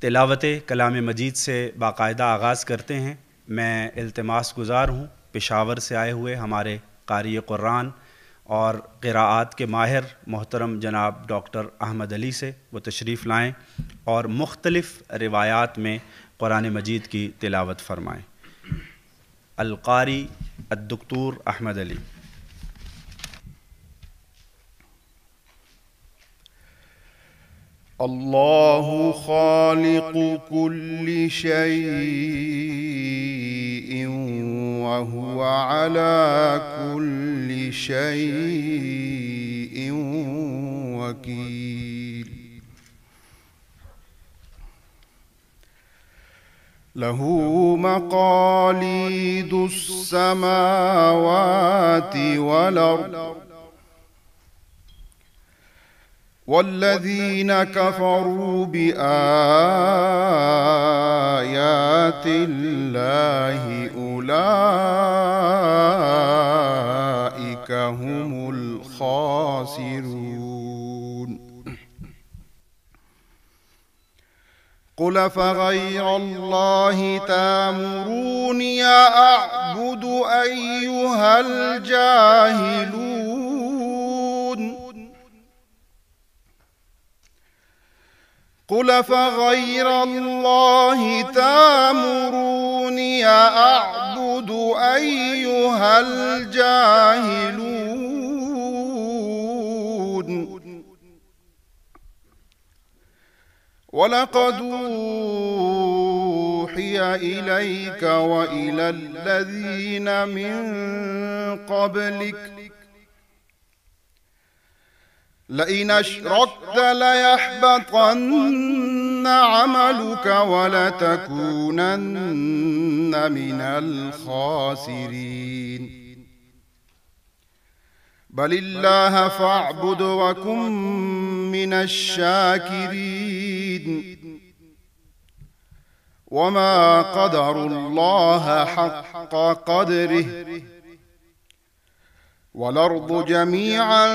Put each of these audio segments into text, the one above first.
تلاوت کلام مجید سے باقاعدہ آغاز کرتے ہیں۔ میں التماس گزار ہوں پشاور سے آئے ہوئے ہمارے قاری قرآن اور قراءات کے ماہر محترم جناب ڈاکٹر احمد علی سے وہ تشریف لائیں اور مختلف روایات میں قرآن مجید کی تلاوت فرمائیں۔ القاری الدکتور احمد علی۔ اللہ خالق كل شيء وهو على كل شيء وكيل له مقاليد السماوات والأرض والذين كفروا بآيات الله أولئك هم الخاسرون قل فغير الله تأمروني أعبد أيها الجاهلون قل فغير الله تأمروني أعبد أيها الجاهلون ولقد أوحي إليك وإلى الذين من قبلك لئن أشركت ليحبطن عملك ولتكونن من الخاسرين بل الله فاعبد وكن من الشاكرين وما قدروا الله حق قدره والأرض جميعا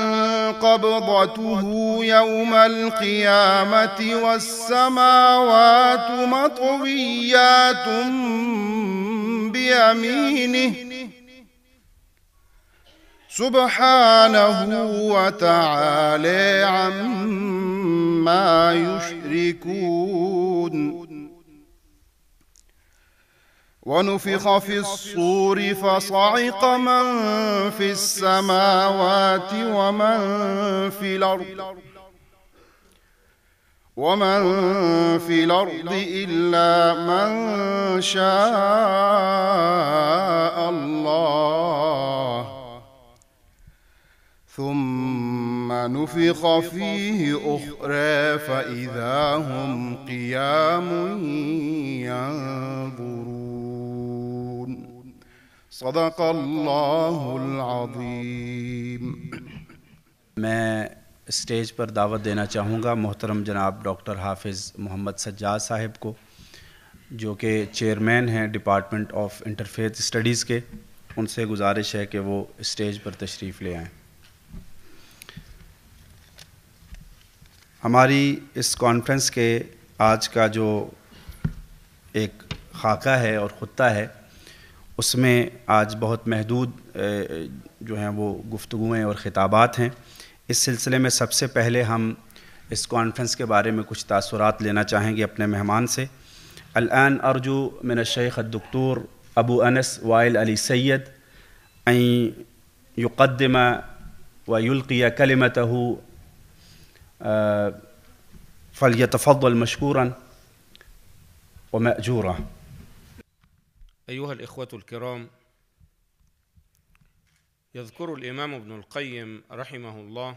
قبضته يوم القيامة والسماوات مطويات بيمينه سبحانه وتعالى عما يشركون ونفخ في الصور فصعق من في السماوات ومن في الأرض إلا من شاء الله ثم نفخ فيه أخرى فإذا هم قيام ينظرون صدق اللہ العظیم۔ میں اسٹیج پر دعوت دینا چاہوں گا محترم جناب ڈاکٹر حافظ محمد سجاد صاحب کو، جو کہ چیئرمین ہیں ڈپارٹمنٹ آف انٹرفیتھ اسٹڈیز کے۔ ان سے گزارش ہے کہ وہ اسٹیج پر تشریف لے آئیں۔ ہماری اس کانفرنس کے آج کا جو ایک خاکہ ہے اور خطہ ہے، اس میں آج بہت محدود جو ہیں وہ گفتگویں اور خطابات ہیں۔ اس سلسلے میں سب سے پہلے ہم اس کانفرنس کے بارے میں کچھ تاثرات لینا چاہیں گے اپنے مہمان سے۔ الآن ارجو من الشیخ الدکتور ابو انس وائل علی سید ان يقدم ويلقي كلمته فليتفضل مشكورا ومأجورا۔ أيها الإخوة الكرام، يذكر الإمام ابن القيم رحمه الله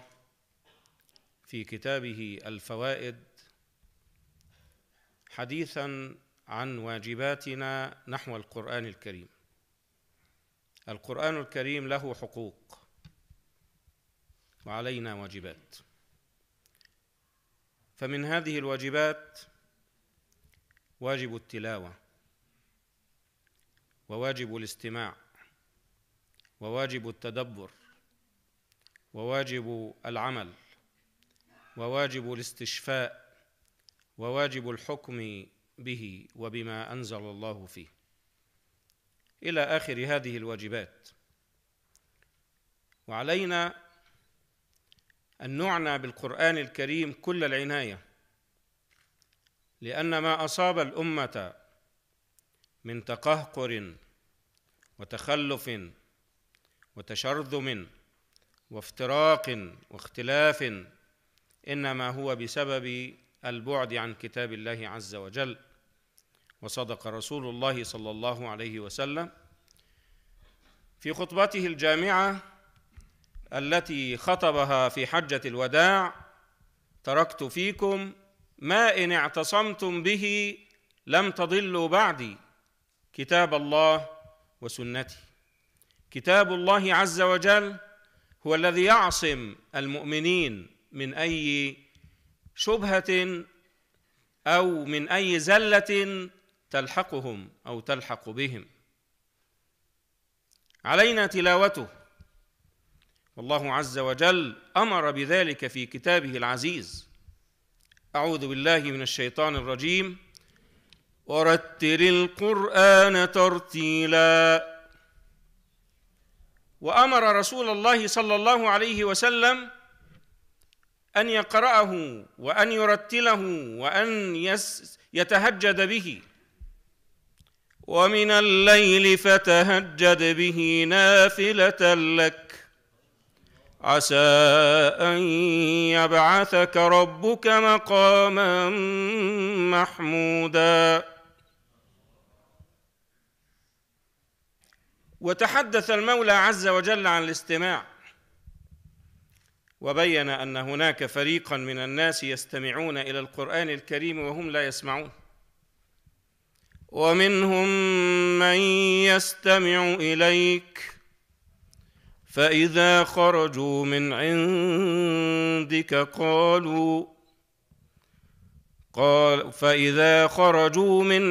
في كتابه الفوائد حديثا عن واجباتنا نحو القرآن الكريم. القرآن الكريم له حقوق وعلينا واجبات، فمن هذه الواجبات واجب التلاوة وواجب الاستماع وواجب التدبر وواجب العمل وواجب الاستشفاء وواجب الحكم به وبما أنزل الله فيه، إلى آخر هذه الواجبات. وعلينا أن نعنى بالقرآن الكريم كل العناية، لأن ما أصاب الأمة من تقهقر وتخلف وتشرذم وافتراق واختلاف إنما هو بسبب البعد عن كتاب الله عز وجل. وصدق رسول الله صلى الله عليه وسلم في خطبته الجامعة التي خطبها في حجة الوداع: تركت فيكم ما إن اعتصمتم به لم تضلوا بعدي، كتاب الله وسنتي. كتاب الله عز وجل هو الذي يعصم المؤمنين من أي شبهة أو من أي زلة تلحقهم أو تلحق بهم. علينا تلاوته، والله عز وجل أمر بذلك في كتابه العزيز. أعوذ بالله من الشيطان الرجيم: ورتل القرآن ترتيلا. وأمر رسول الله صلى الله عليه وسلم أن يقرأه وأن يرتله وأن يتهجد به. ومن الليل فتهجد به نافلة لك عسى أن يبعثك ربك مقاما محمودا. وتحدث المولى عز وجل عن الاستماع، وبين أن هناك فريقا من الناس يستمعون إلى القرآن الكريم وهم لا يسمعون، ومنهم من يستمع إليك فإذا خرجوا من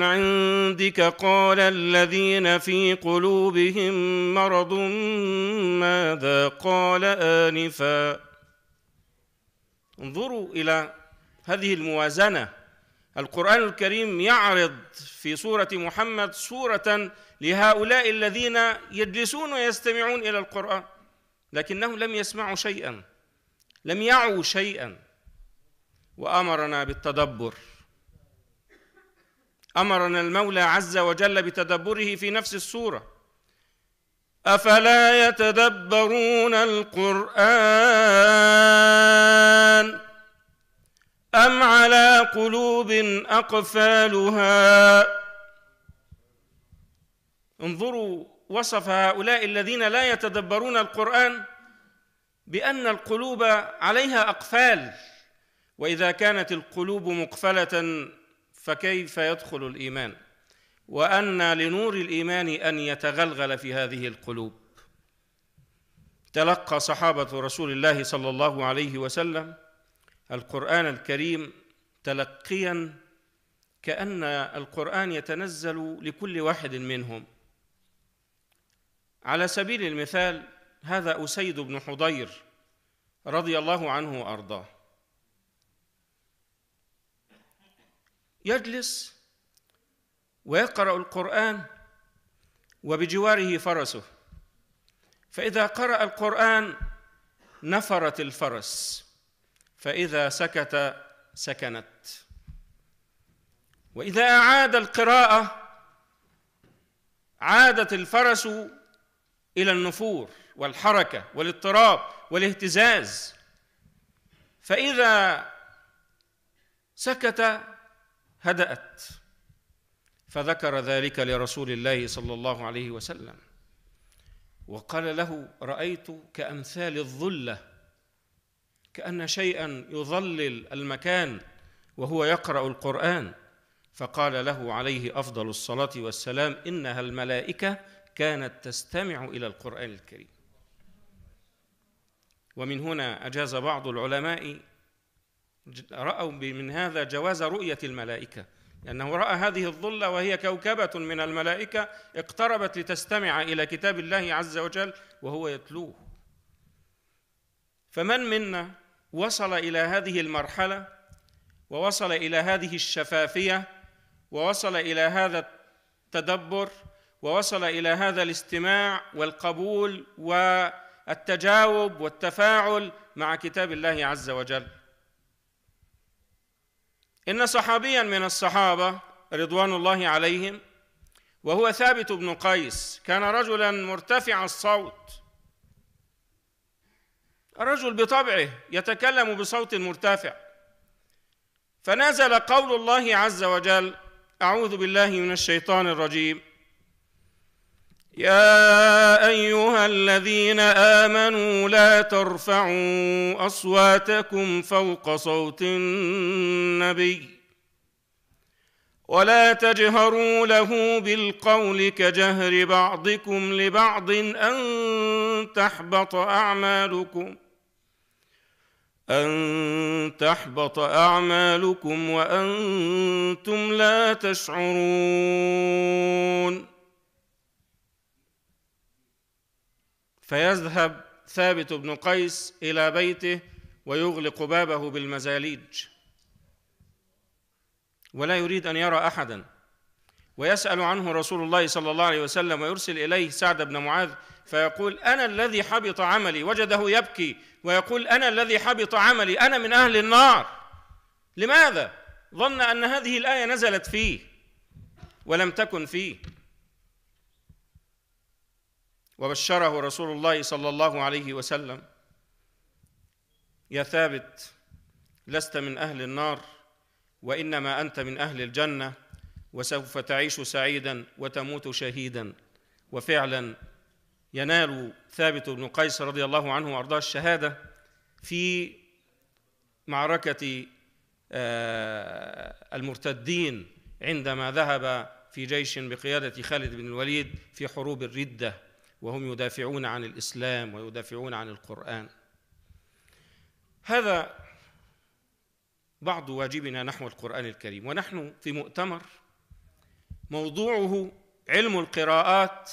عندك قال الذين في قلوبهم مرض ماذا قال آنفا. انظروا إلى هذه الموازنة. القرآن الكريم يعرض في سورة محمد صورة لهؤلاء الذين يجلسون ويستمعون إلى القرآن لكنهم لم يسمعوا شيئا، لم يعوا شيئا. وأمرنا بالتدبر، أمرنا المولى عز وجل بتدبره في نفس السورة: أفلا يتدبرون القرآن أم على قلوب أقفالها. انظروا وصف هؤلاء الذين لا يتدبرون القرآن بأن القلوب عليها أقفال، وإذا كانت القلوب مقفلة فكيف يدخل الإيمان؟ وأن لنور الإيمان أن يتغلغل في هذه القلوب. تلقى صحابة رسول الله صلى الله عليه وسلم القرآن الكريم تلقيا كأن القرآن يتنزل لكل واحد منهم. على سبيل المثال هذا أسيد بن حضير رضي الله عنه وأرضاه، يجلس ويقرأ القرآن وبجواره فرسه، فإذا قرأ القرآن نفرت الفرس، فإذا سكت سكنت، وإذا أعاد القراءة عادت الفرس إلى النفور والحركة والاضطراب والاهتزاز، فإذا سكت هدأت. فذكر ذلك لرسول الله صلى الله عليه وسلم وقال له: رأيت كأمثال الظلة، كأن شيئا يظلل المكان وهو يقرأ القرآن. فقال له عليه أفضل الصلاة والسلام: إنها الملائكة كانت تستمع إلى القرآن الكريم. ومن هنا أجاز بعض العلماء رأوا من هذا جواز رؤية الملائكة، لأنه رأى هذه الظلة وهي كوكبة من الملائكة اقتربت لتستمع إلى كتاب الله عز وجل وهو يتلوه. فمن منا وصل إلى هذه المرحلة ووصل إلى هذه الشفافية، ووصل إلى هذا التدبر، ووصل إلى هذا الاستماع والقبول والتجاوب والتفاعل مع كتاب الله عز وجل. إن صحابيا من الصحابة رضوان الله عليهم وهو ثابت بن قيس كان رجلا مرتفع الصوت، الرجل بطبعه يتكلم بصوت مرتفع، فنزل قول الله عز وجل: أعوذ بالله من الشيطان الرجيم: يا أيها الذين آمنوا لا ترفعوا أصواتكم فوق صوت النبي ولا تجهروا له بالقول كجهر بعضكم لبعض أن تحبط أعمالكم وأنتم لا تشعرون. فيذهب ثابت بن قيس إلى بيته ويغلق بابه بالمزاليج ولا يريد أن يرى أحدا، ويسأل عنه رسول الله صلى الله عليه وسلم ويرسل إليه سعد بن معاذ فيقول: أنا الذي حبط عملي. وجده يبكي ويقول: أنا الذي حبط عملي، أنا من أهل النار. لماذا؟ ظن أن هذه الآية نزلت فيه ولم تكن فيه. وبشره رسول الله صلى الله عليه وسلم: يا ثابت، لست من أهل النار، وإنما أنت من أهل الجنة، وسوف تعيش سعيدا وتموت شهيدا. وفعلا ينال ثابت بن قيس رضي الله عنه وأرضاه الشهادة في معركة المرتدين عندما ذهب في جيش بقيادة خالد بن الوليد في حروب الردة، وهم يدافعون عن الإسلام ويدافعون عن القرآن. هذا بعض واجبنا نحو القرآن الكريم، ونحن في مؤتمر موضوعه علم القراءات،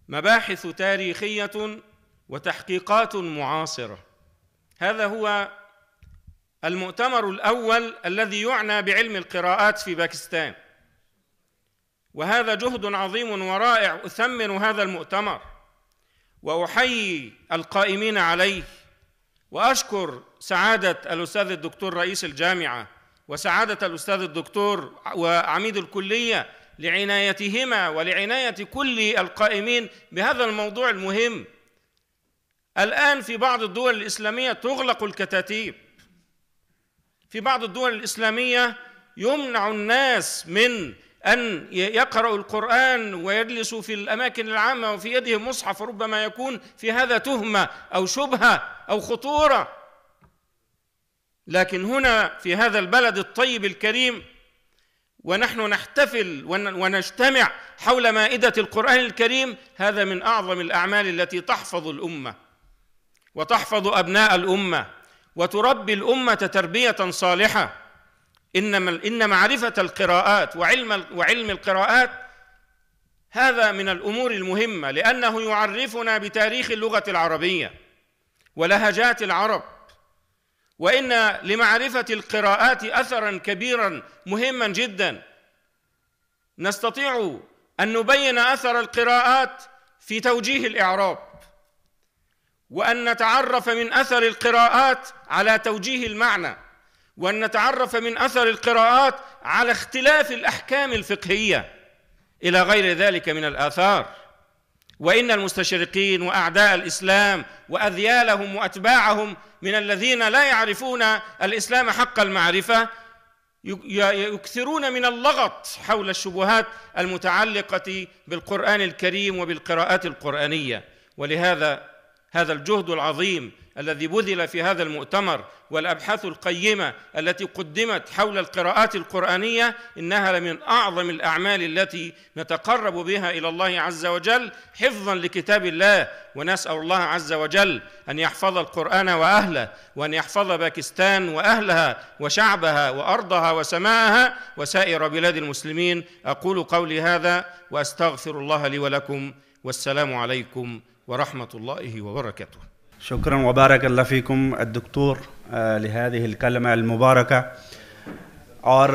مباحث تاريخية وتحقيقات معاصرة. هذا هو المؤتمر الأول الذي يعنى بعلم القراءات في باكستان، وهذا جهد عظيم ورائع. أثمن هذا المؤتمر وأحيي القائمين عليه، وأشكر سعادة الأستاذ الدكتور رئيس الجامعة وسعادة الأستاذ الدكتور وعميد الكلية لعنايتهما ولعناية كل القائمين بهذا الموضوع المهم. الآن في بعض الدول الإسلامية تغلق الكتاتيب، في بعض الدول الإسلامية يمنع الناس من أن يقرأوا القرآن ويجلسوا في الأماكن العامة وفي يدهم مصحف، ربما يكون في هذا تهمة أو شبهة أو خطورة. لكن هنا في هذا البلد الطيب الكريم ونحن نحتفل ونجتمع حول مائدة القرآن الكريم، هذا من أعظم الأعمال التي تحفظ الأمة وتحفظ أبناء الأمة وتربي الأمة تربية صالحة. إن معرفة القراءات وعلم القراءات هذا من الأمور المهمة، لأنه يعرفنا بتاريخ اللغة العربية ولهجات العرب، وإن لمعرفة القراءات أثراً كبيراً مهماً جداً. نستطيع أن نبين أثر القراءات في توجيه الإعراب، وأن نتعرف من أثر القراءات على توجيه المعنى، وأن نتعرف من أثر القراءات على اختلاف الأحكام الفقهية إلى غير ذلك من الآثار. وإن المستشرقين وأعداء الإسلام وأذيالهم وأتباعهم من الذين لا يعرفون الإسلام حق المعرفة يكثرون من اللغط حول الشبهات المتعلقة بالقرآن الكريم وبالقراءات القرآنية. ولهذا هذا الجهد العظيم الذي بذل في هذا المؤتمر والأبحاث القيمة التي قدمت حول القراءات القرآنية إنها لمن أعظم الأعمال التي نتقرب بها إلى الله عز وجل حفظاً لكتاب الله. ونسأل الله عز وجل أن يحفظ القرآن وأهله، وأن يحفظ باكستان وأهلها وشعبها وأرضها وسماءها وسائر بلاد المسلمين. أقول قولي هذا وأستغفر الله لي ولكم، والسلام عليكم ورحمة الله وبركاته. شكرا وبارك الله فيكم الدكتور لهذه الكلمة المباركة. اور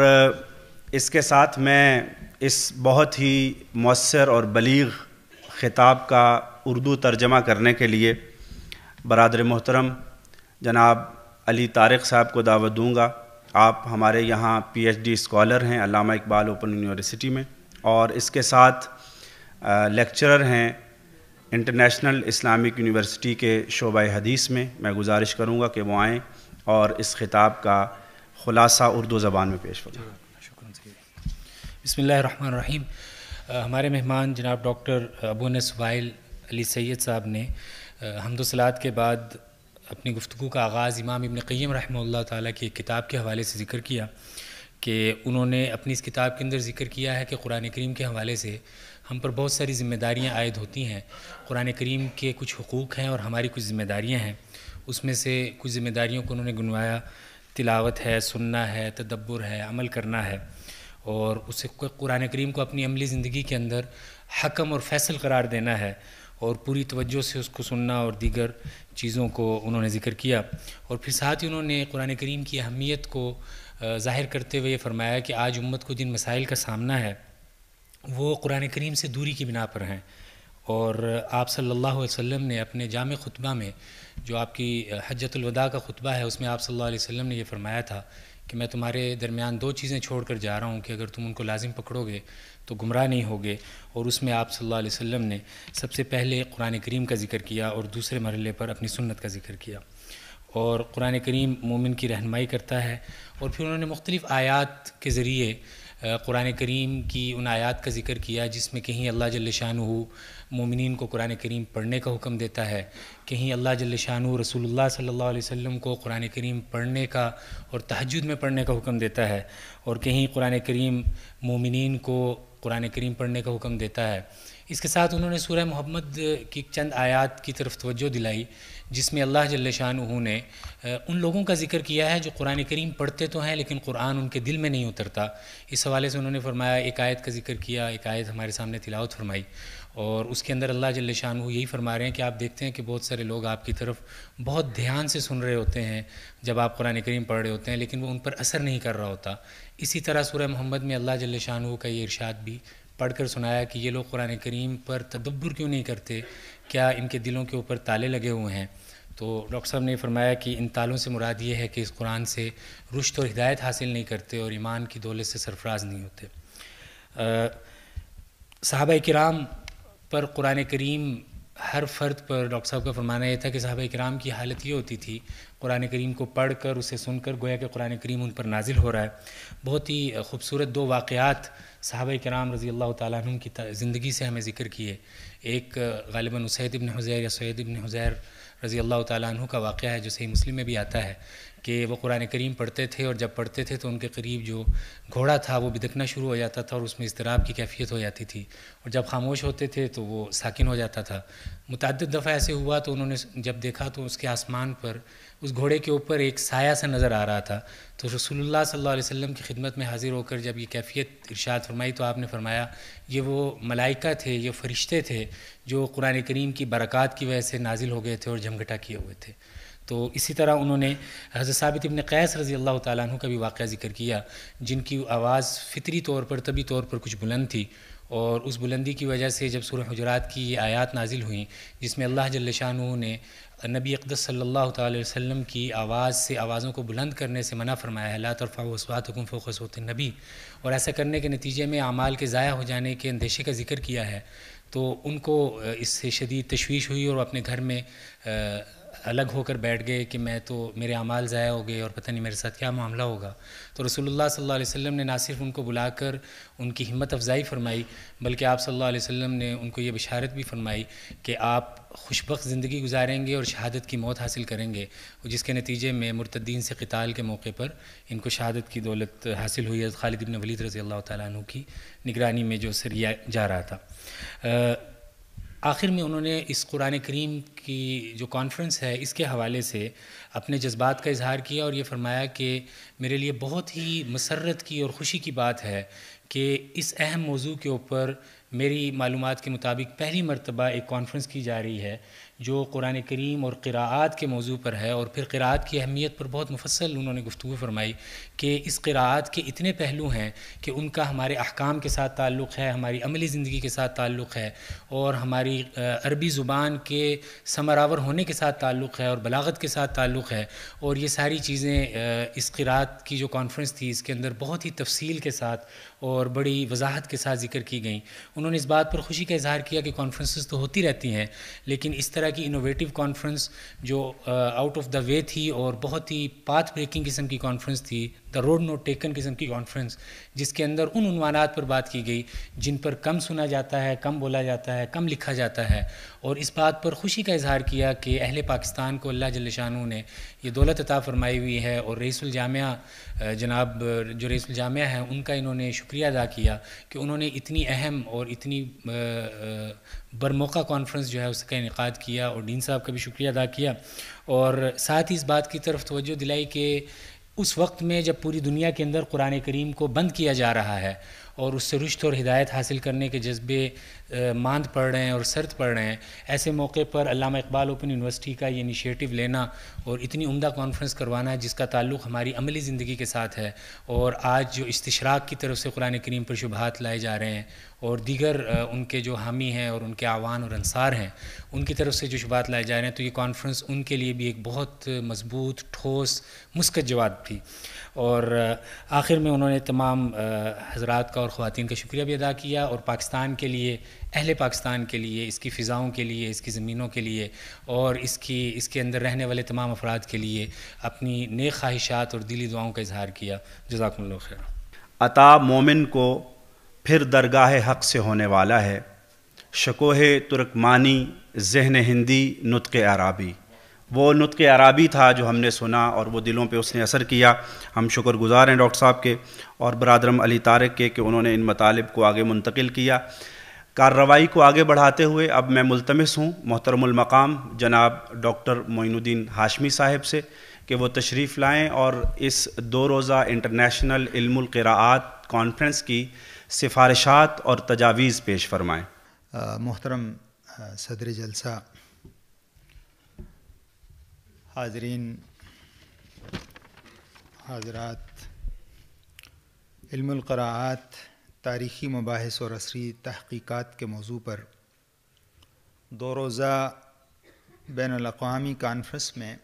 اس کے ساتھ میں اس بہت ہی مؤثر اور بلیغ خطاب کا اردو ترجمہ کرنے کے لیے برادر محترم جناب علی طارق صاحب کو دعوت دوں گا. آپ ہمارے یہاں پی ایچ ڈی اسکالر ہیں علامہ اقبال اوپن یونیورسٹی میں، اور اس کے ساتھ لیکچرر ہیں انٹرنیشنل اسلامک یونیورسٹی کے شعبہ حدیث میں. میں گزارش کروں گا کہ وہ آئیں اور اس خطاب کا خلاصہ اردو زبان میں پیش فرمائیں. بسم اللہ الرحمن الرحیم. ہمارے مہمان جناب ڈاکٹر ابو انس وائل علی سید صاحب نے حمد و صلوات کے بعد اپنی گفتگو کا آغاز امام ابن قیم رحمہ اللہ تعالیٰ کی ایک کتاب کے حوالے سے ذکر کیا کہ انہوں نے اپنی اس کتاب کے اندر ذکر کیا ہے کہ قرآن کریم کے حوالے سے ہم پر بہت ساری ذمہ داریاں عائد ہوتی ہیں. قرآن کریم کے کچھ حقوق ہیں اور ہماری کچھ ذمہ داریاں ہیں. اس میں سے کچھ ذمہ داریوں کو انہوں نے گنوایا. تلاوت ہے، سننا ہے، تدبر ہے، عمل کرنا ہے، اور اسے قرآن کریم کو اپنی عملی زندگی کے اندر حکم اور فیصل قرار دینا ہے، اور پوری توجہ سے اس کو سننا اور دیگر چیزوں کو انہوں نے ذکر کیا. اور پھر ساتھ ہی انہوں نے قرآن کریم کی اہمیت کو ظاہر کرتے ہوئے یہ فرمایا کہ آج امت کو جن مسائل کا سامنا ہے وہ قرآن کریم سے دوری کی بنا پر ہیں. اور آپ صلی اللہ علیہ وسلم نے اپنے جامع خطبہ میں، جو آپ کی حجۃ الوداع کا خطبہ ہے، اس میں آپ صلی اللہ علیہ وسلم نے یہ فرمایا تھا کہ میں تمہارے درمیان دو چیزیں چھوڑ کر جا رہا ہوں کہ اگر تم ان کو لازم پکڑو گے تو گمراہ نہیں ہوگے. اور اس میں آپ صلی اللہ علیہ وسلم نے سب سے پہلے قرآن کریم کا ذکر کیا اور دوسرے مرحلے پر اپنی سنت کا ذکر کیا. اور قرآن کریم مومن کی رہنمائی کرتا ہے. اور پھر انہوں نے مختلف آیات کے ذریعے قرآن کریم کی ان آیات کا ذکر کیا جس میں کہیں اللہ جل شانہ مومنین کو قرآن کریم پڑھنے کا حکم دیتا ہے، کہیں اللہ جل شانہ رسول اللہ صلی اللہ علیہ وسلم کو قرآن کریم پڑھنے کا اور تہجد میں پڑھنے کا حکم دیتا ہے، اور کہیں قرآن کریم مومنین کو قرآن کریم پڑھنے کا حکم دیتا ہے. اس کے ساتھ انہوں نے سورہ محمد کی چند آیات کی طرف توجہ دلائی جس میں اللہ جل شانہ نے ان لوگوں کا ذکر کیا ہے جو قرآن کریم پڑھتے تو ہیں لیکن قرآن ان کے دل میں نہیں اترتا. اس حوالے سے انہوں نے فرمایا، ایک آیت کا ذکر کیا، ایک آیت ہمارے سامنے تلاوت فرمائی، اور اس کے اندر اللہ جل شانہ یہی فرما رہے ہیں کہ آپ دیکھتے ہیں کہ بہت سارے لوگ آپ کی طرف بہت دھیان سے سن رہے ہوتے ہیں جب آپ قرآن کریم پڑھ رہے ہوتے ہیں، لیکن وہ ان پر اثر نہیں کر رہا ہوتا. اسی طرح سورہ محمد میں اللہ جل شانہ کا یہ ارشاد بھی پڑھ کر سنایا کہ یہ لوگ قرآن کریم پر تدبر کیوں نہیں کرتے، کیا ان کے دلوں کے اوپر تالے لگے ہوئے ہیں. تو ڈاکٹر صاحب نے فرمایا کہ ان تالوں سے مراد یہ ہے کہ اس قرآن سے رشد اور ہدایت حاصل نہیں کرتے اور ایمان کی دولت سے سرفراز نہیں ہوتے. صحابہ کرام پر قرآن کریم ہر فرد پر ڈاکٹر صاحب کا فرمانا یہ تھا کہ صحابہ کرام کی حالت یہ ہوتی تھی قرآن کریم کو پڑھ کر اسے سن کر گویا کہ قرآن کریم ان پر نازل ہو رہا ہے. بہت ہی خوبصورت دو واقعات صحابہ کرام رضی اللہ تعالیٰ عنہ کی زندگی سے ہمیں ذکر کیے. ایک غالباً اسید ابن حضیر یا سعید ابن حضیر رضی اللہ تعالیٰ عنہ کا واقعہ ہے جو صحیح مسلم میں بھی آتا ہے کہ وہ قرآن کریم پڑھتے تھے، اور جب پڑھتے تھے تو ان کے قریب جو گھوڑا تھا وہ بدکنا شروع ہو جاتا تھا اور اس میں اضطراب کی کیفیت ہو جاتی تھی، اور جب خاموش ہوتے تھے تو وہ ساکن ہو جاتا تھا. متعدد دفعہ ایسے ہوا تو انہوں نے جب دیکھا تو اس کے آسمان پر اس گھوڑے کے اوپر ایک سایہ سا نظر آ رہا تھا. تو رسول اللہ صلی اللہ علیہ وسلم کی خدمت میں حاضر ہو کر جب یہ کیفیت ارشاد فرمائی تو آپ نے فرمایا یہ وہ ملائکہ تھے، یہ فرشتے تھے جو قرآن کریم کی برکات کی وجہ سے نازل ہو گئے تھے اور جھمگٹا کیے ہوئے تھے. تو اسی طرح انہوں نے حضرت ثابت ابن قیس رضی اللہ تعالیٰ عنہ کا بھی واقعہ ذکر کیا جن کی آواز فطری طور پر طبی طور پر کچھ بلند تھی، اور اس بلندی کی وجہ سے جب سورہ حجرات کی یہ آیات نازل ہوئیں جس میں اللہ جل شانہ نے نبی اقدس صلی اللہ تعالی وسلم کی آواز سے آوازوں کو بلند کرنے سے منع فرمایا ہے، لا ترفعوا اصواتکم فوق صوت النبی، اور ایسا کرنے کے نتیجے میں اعمال کے ضائع ہو جانے کے اندیشے کا ذکر کیا ہے، تو ان کو اس سے شدید تشویش ہوئی اور اپنے گھر میں الگ ہو کر بیٹھ گئے کہ میں تو میرے اعمال ضائع ہو گئے اور پتہ نہیں میرے ساتھ کیا معاملہ ہوگا. تو رسول اللہ صلی اللہ علیہ وسلم نے نہ صرف ان کو بلا کر ان کی ہمت افزائی فرمائی بلکہ آپ صلی اللہ علیہ وسلم نے ان کو یہ بشارت بھی فرمائی کہ آپ خوشبخت زندگی گزاریں گے اور شہادت کی موت حاصل کریں گے، جس کے نتیجے میں مرتدین سے قتال کے موقع پر ان کو شہادت کی دولت حاصل ہوئی. خالد بن ولید رضی اللہ تعالیٰ عنہ کی نگرانی میں جو سریہ جا رہا تھا. آخر میں انہوں نے اس قرآن کریم کی جو کانفرنس ہے اس کے حوالے سے اپنے جذبات کا اظہار کیا اور یہ فرمایا کہ میرے لیے بہت ہی مسرت کی اور خوشی کی بات ہے کہ اس اہم موضوع کے اوپر میری معلومات کے مطابق پہلی مرتبہ ایک کانفرنس کی جا رہی ہے جو قرآن کریم اور قراءات کے موضوع پر ہے، اور پھر قراءات کی اہمیت پر بہت مفصل انہوں نے گفتگو فرمائی کہ اس قراءات کے اتنے پہلو ہیں کہ ان کا ہمارے احکام کے ساتھ تعلق ہے، ہماری عملی زندگی کے ساتھ تعلق ہے، اور ہماری عربی زبان کے ثمرآور ہونے کے ساتھ تعلق ہے، اور بلاغت کے ساتھ تعلق ہے، اور یہ ساری چیزیں اس قراءت کی جو کانفرنس تھی اس کے اندر بہت ہی تفصیل کے ساتھ اور بڑی وضاحت کے ساتھ ذکر کی گئیں۔ انہوں نے اس بات پر خوشی کا اظہار کیا کہ کانفرنسز تو ہوتی رہتی ہیں، لیکن اس طرح کی انوویٹیو کانفرنس جو آؤٹ آف دا وے تھی اور بہت ہی پاتھ بریکنگ قسم کی کانفرنس تھی، دا روڈ نوٹ ٹیکن قسم کی کانفرنس، جس کے اندر ان عنوانات پر بات کی گئی جن پر کم سنا جاتا ہے، کم بولا جاتا ہے، کم لکھا جاتا ہے، اور اس بات پر خوشی کا اظہار کیا کہ اہل پاکستان کو اللہ جل شانہ نے یہ دولت عطا فرمائی ہوئی ہے، اور رئیس الجامعہ جناب جو رئیس الجامعہ ہیں ان کا انہوں نے شکریہ ادا کیا کہ انہوں نے اتنی اہم اور اتنی برموقع کانفرنس جو ہے اس کا انعقاد کیا، اور ڈین صاحب کا بھی شکریہ ادا کیا، اور ساتھ ہی اس بات کی طرف توجہ دلائی کہ اس وقت میں جب پوری دنیا کے اندر قرآن کریم کو بند کیا جا رہا ہے اور اس سے رشد اور ہدایت حاصل کرنے کے جذبے ماند پڑ رہے ہیں اور سرد پڑ رہے ہیں، ایسے موقع پر علامہ اقبال اوپن یونیورسٹی کا یہ انیشیٹو لینا اور اتنی عمدہ کانفرنس کروانا جس کا تعلق ہماری عملی زندگی کے ساتھ ہے، اور آج جو استشراق کی طرف سے قرآن کریم پر شبہات لائے جا رہے ہیں اور دیگر ان کے جو حامی ہیں اور ان کے اعوان اور انصار ہیں ان کی طرف سے جو شبہات لائے جا رہے ہیں، تو یہ کانفرنس ان کے لیے بھی ایک بہت مضبوط، ٹھوس، مثبت جواب تھی۔ اور آخر میں انہوں نے تمام حضرات کا اور خواتین کا شکریہ بھی ادا کیا، اور پاکستان کے لیے، اہل پاکستان کے لیے، اس کی فضاؤں کے لیے، اس کی زمینوں کے لیے، اور اس کے اندر رہنے والے تمام افراد کے لیے اپنی نیک خواہشات اور دلی دعاؤں کا اظہار کیا۔ جزاکم اللہ خیر۔ عطا مومن کو پھر درگاہ حق سے ہونے والا ہے، شکوہ ترکمانی ذہن ہندی نطق عرابی۔ وہ نطق عرابی تھا جو ہم نے سنا اور وہ دلوں پہ اس نے اثر کیا۔ ہم شکر گزار ہیں ڈاکٹر صاحب کے اور برادرم علی طارق کے کہ انہوں نے ان مطالب کو آگے منتقل کیا۔ کارروائی کو آگے بڑھاتے ہوئے اب میں ملتمس ہوں محترم المقام جناب ڈاکٹر معین الدین ہاشمی صاحب سے کہ وہ تشریف لائیں اور اس 2 روزہ انٹرنیشنل علم القراءات کانفرنس کی سفارشات اور تجاویز پیش فرمائیں۔ محترم صدر جلسہ، حاضرین حاضرات، علم القراءات تاریخی مباحث اور عصری تحقیقات کے موضوع پر 2 روزہ بین الاقوامی کانفرنس میں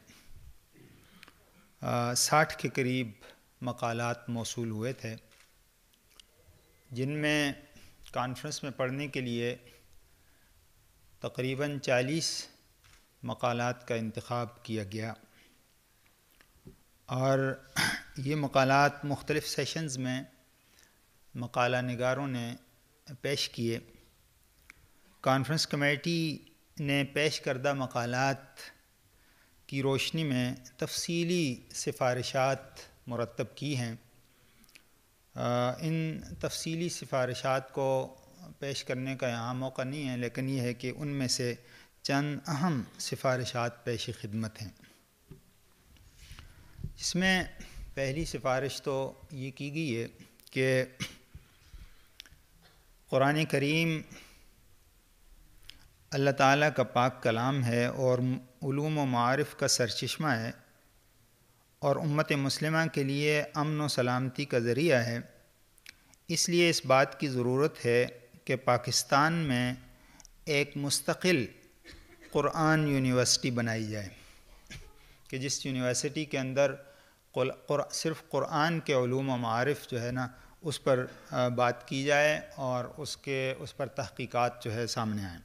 60 کے قریب مقالات موصول ہوئے تھے، جن میں کانفرنس میں پڑھنے کے لیے تقریباً 40 مقالات کا انتخاب کیا گیا، اور یہ مقالات مختلف سیشنز میں مقالہ نگاروں نے پیش کیے۔ کانفرنس کمیٹی نے پیش کردہ مقالات کی روشنی میں تفصیلی سفارشات مرتب کی ہیں۔ ان تفصیلی سفارشات کو پیش کرنے کا یہاں موقع نہیں ہے، لیکن یہ ہے کہ ان میں سے چند اہم سفارشات پیش خدمت ہیں۔ اس میں پہلی سفارش تو یہ کی گئی ہے کہ قرآن کریم اللہ تعالیٰ کا پاک کلام ہے اور علوم و معارف کا سرچشمہ ہے، اور امت مسلمہ کے لیے امن و سلامتی کا ذریعہ ہے۔ اس لیے اس بات کی ضرورت ہے کہ پاکستان میں ایک مستقل قرآن یونیورسٹی بنائی جائے، کہ جس یونیورسٹی کے اندر صرف قرآن کے علوم و معارف جو ہے نا اس پر بات کی جائے اور اس پر تحقیقات جو ہے سامنے آئیں،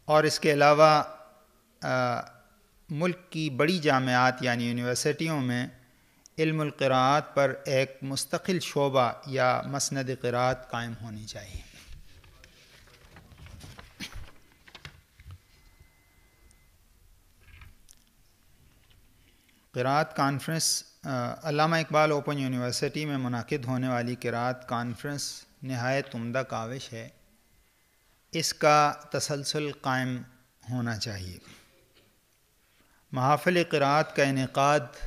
اور اس کے علاوہ ملک کی بڑی جامعات یعنی یونیورسٹیوں میں علم القراءات پر ایک مستقل شعبہ یا مسند قراءت قائم ہونی چاہیے۔ قراءت کانفرنس علامہ اقبال اوپن یونیورسٹی میں منعقد ہونے والی قراءت کانفرنس نہایت عمدہ کاوش ہے، اس کا تسلسل قائم ہونا چاہیے۔ محافل قراءت کا انعقاد،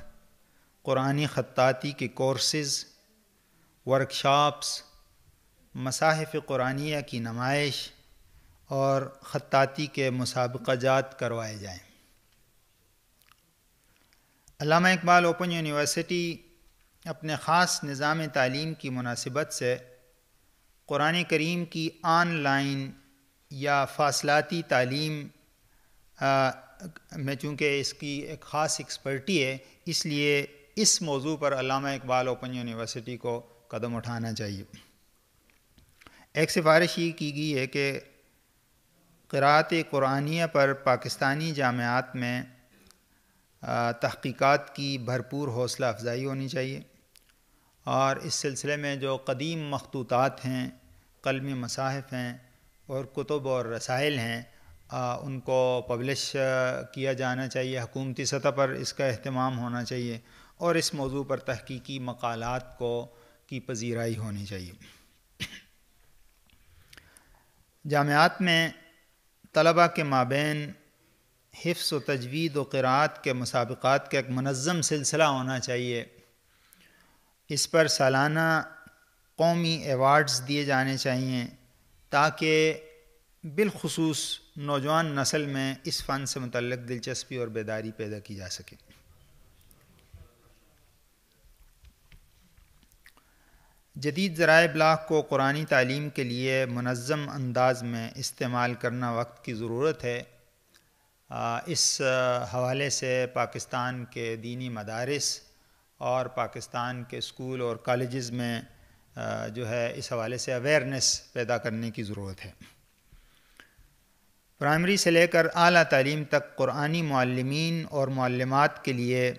قرآنی خطاطی کے کورسز، ورکشاپس، مصاحف قرآنیہ کی نمائش اور خطاطی کے مسابقہ جات کروائے جائیں۔ علامہ اقبال اوپن یونیورسٹی اپنے خاص نظام تعلیم کی مناسبت سے قرآن کریم کی آن لائن یا فاصلاتی تعلیم میں چونکہ اس کی ایک خاص ایکسپرٹی ہے، اس لیے اس موضوع پر علامہ اقبال اوپن یونیورسٹی کو قدم اٹھانا چاہیے۔ ایک سفارش یہ کی گئی ہے کہ قراءت قرآنیہ پر پاکستانی جامعات میں تحقیقات کی بھرپور حوصلہ افزائی ہونی چاہیے، اور اس سلسلے میں جو قدیم مخطوطات ہیں، قلمی مصاحف ہیں اور کتب اور رسائل ہیں، ان کو پبلش کیا جانا چاہیے۔ حکومتی سطح پر اس کا اہتمام ہونا چاہیے، اور اس موضوع پر تحقیقی مقالات کی پذیرائی ہونی چاہیے۔ جامعات میں طلباء کے مابین حفظ و تجوید و قراءت کے مسابقات کا ایک منظم سلسلہ ہونا چاہیے۔ اس پر سالانہ قومی ایوارڈز دیے جانے چاہیے تاکہ بالخصوص نوجوان نسل میں اس فن سے متعلق دلچسپی اور بیداری پیدا کی جا سکے۔ جدید ذرائع ابلاغ کو قرآنی تعلیم کے لیے منظم انداز میں استعمال کرنا وقت کی ضرورت ہے۔ اس حوالے سے پاکستان کے دینی مدارس اور پاکستان کے اسکول اور کالجز میں جو ہے اس حوالے سے اویئرنیس پیدا کرنے کی ضرورت ہے۔ پرائمری سے لے کر اعلیٰ تعلیم تک قرآنی معلمین اور معلمات کے لیے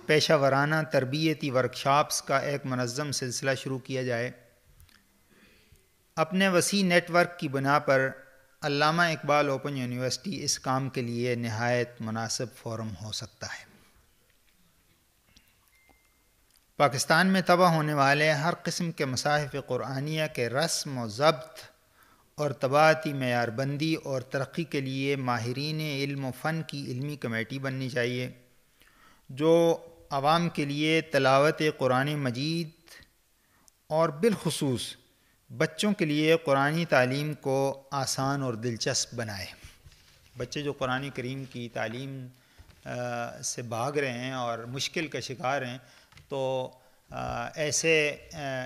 پیشہ ورانہ تربیتی ورکشاپس کا ایک منظم سلسلہ شروع کیا جائے۔ اپنے وسیع نیٹ ورک کی بنا پر علامہ اقبال اوپن یونیورسٹی اس کام کے لیے نہایت مناسب فورم ہو سکتا ہے۔ پاکستان میں طبع ہونے والے ہر قسم کے مصاحف قرآنیہ کے رسم و ضبط اور طباعتی معیار بندی اور ترقی کے لیے ماہرین علم و فن کی علمی کمیٹی بننی چاہیے، جو عوام کے لیے تلاوت قرآن مجید اور بالخصوص بچوں کے لیے قرآنی تعلیم کو آسان اور دلچسپ بنائے۔ بچے جو قرآن کریم کی تعلیم سے بھاگ رہے ہیں اور مشکل کا شکار ہیں، تو ایسے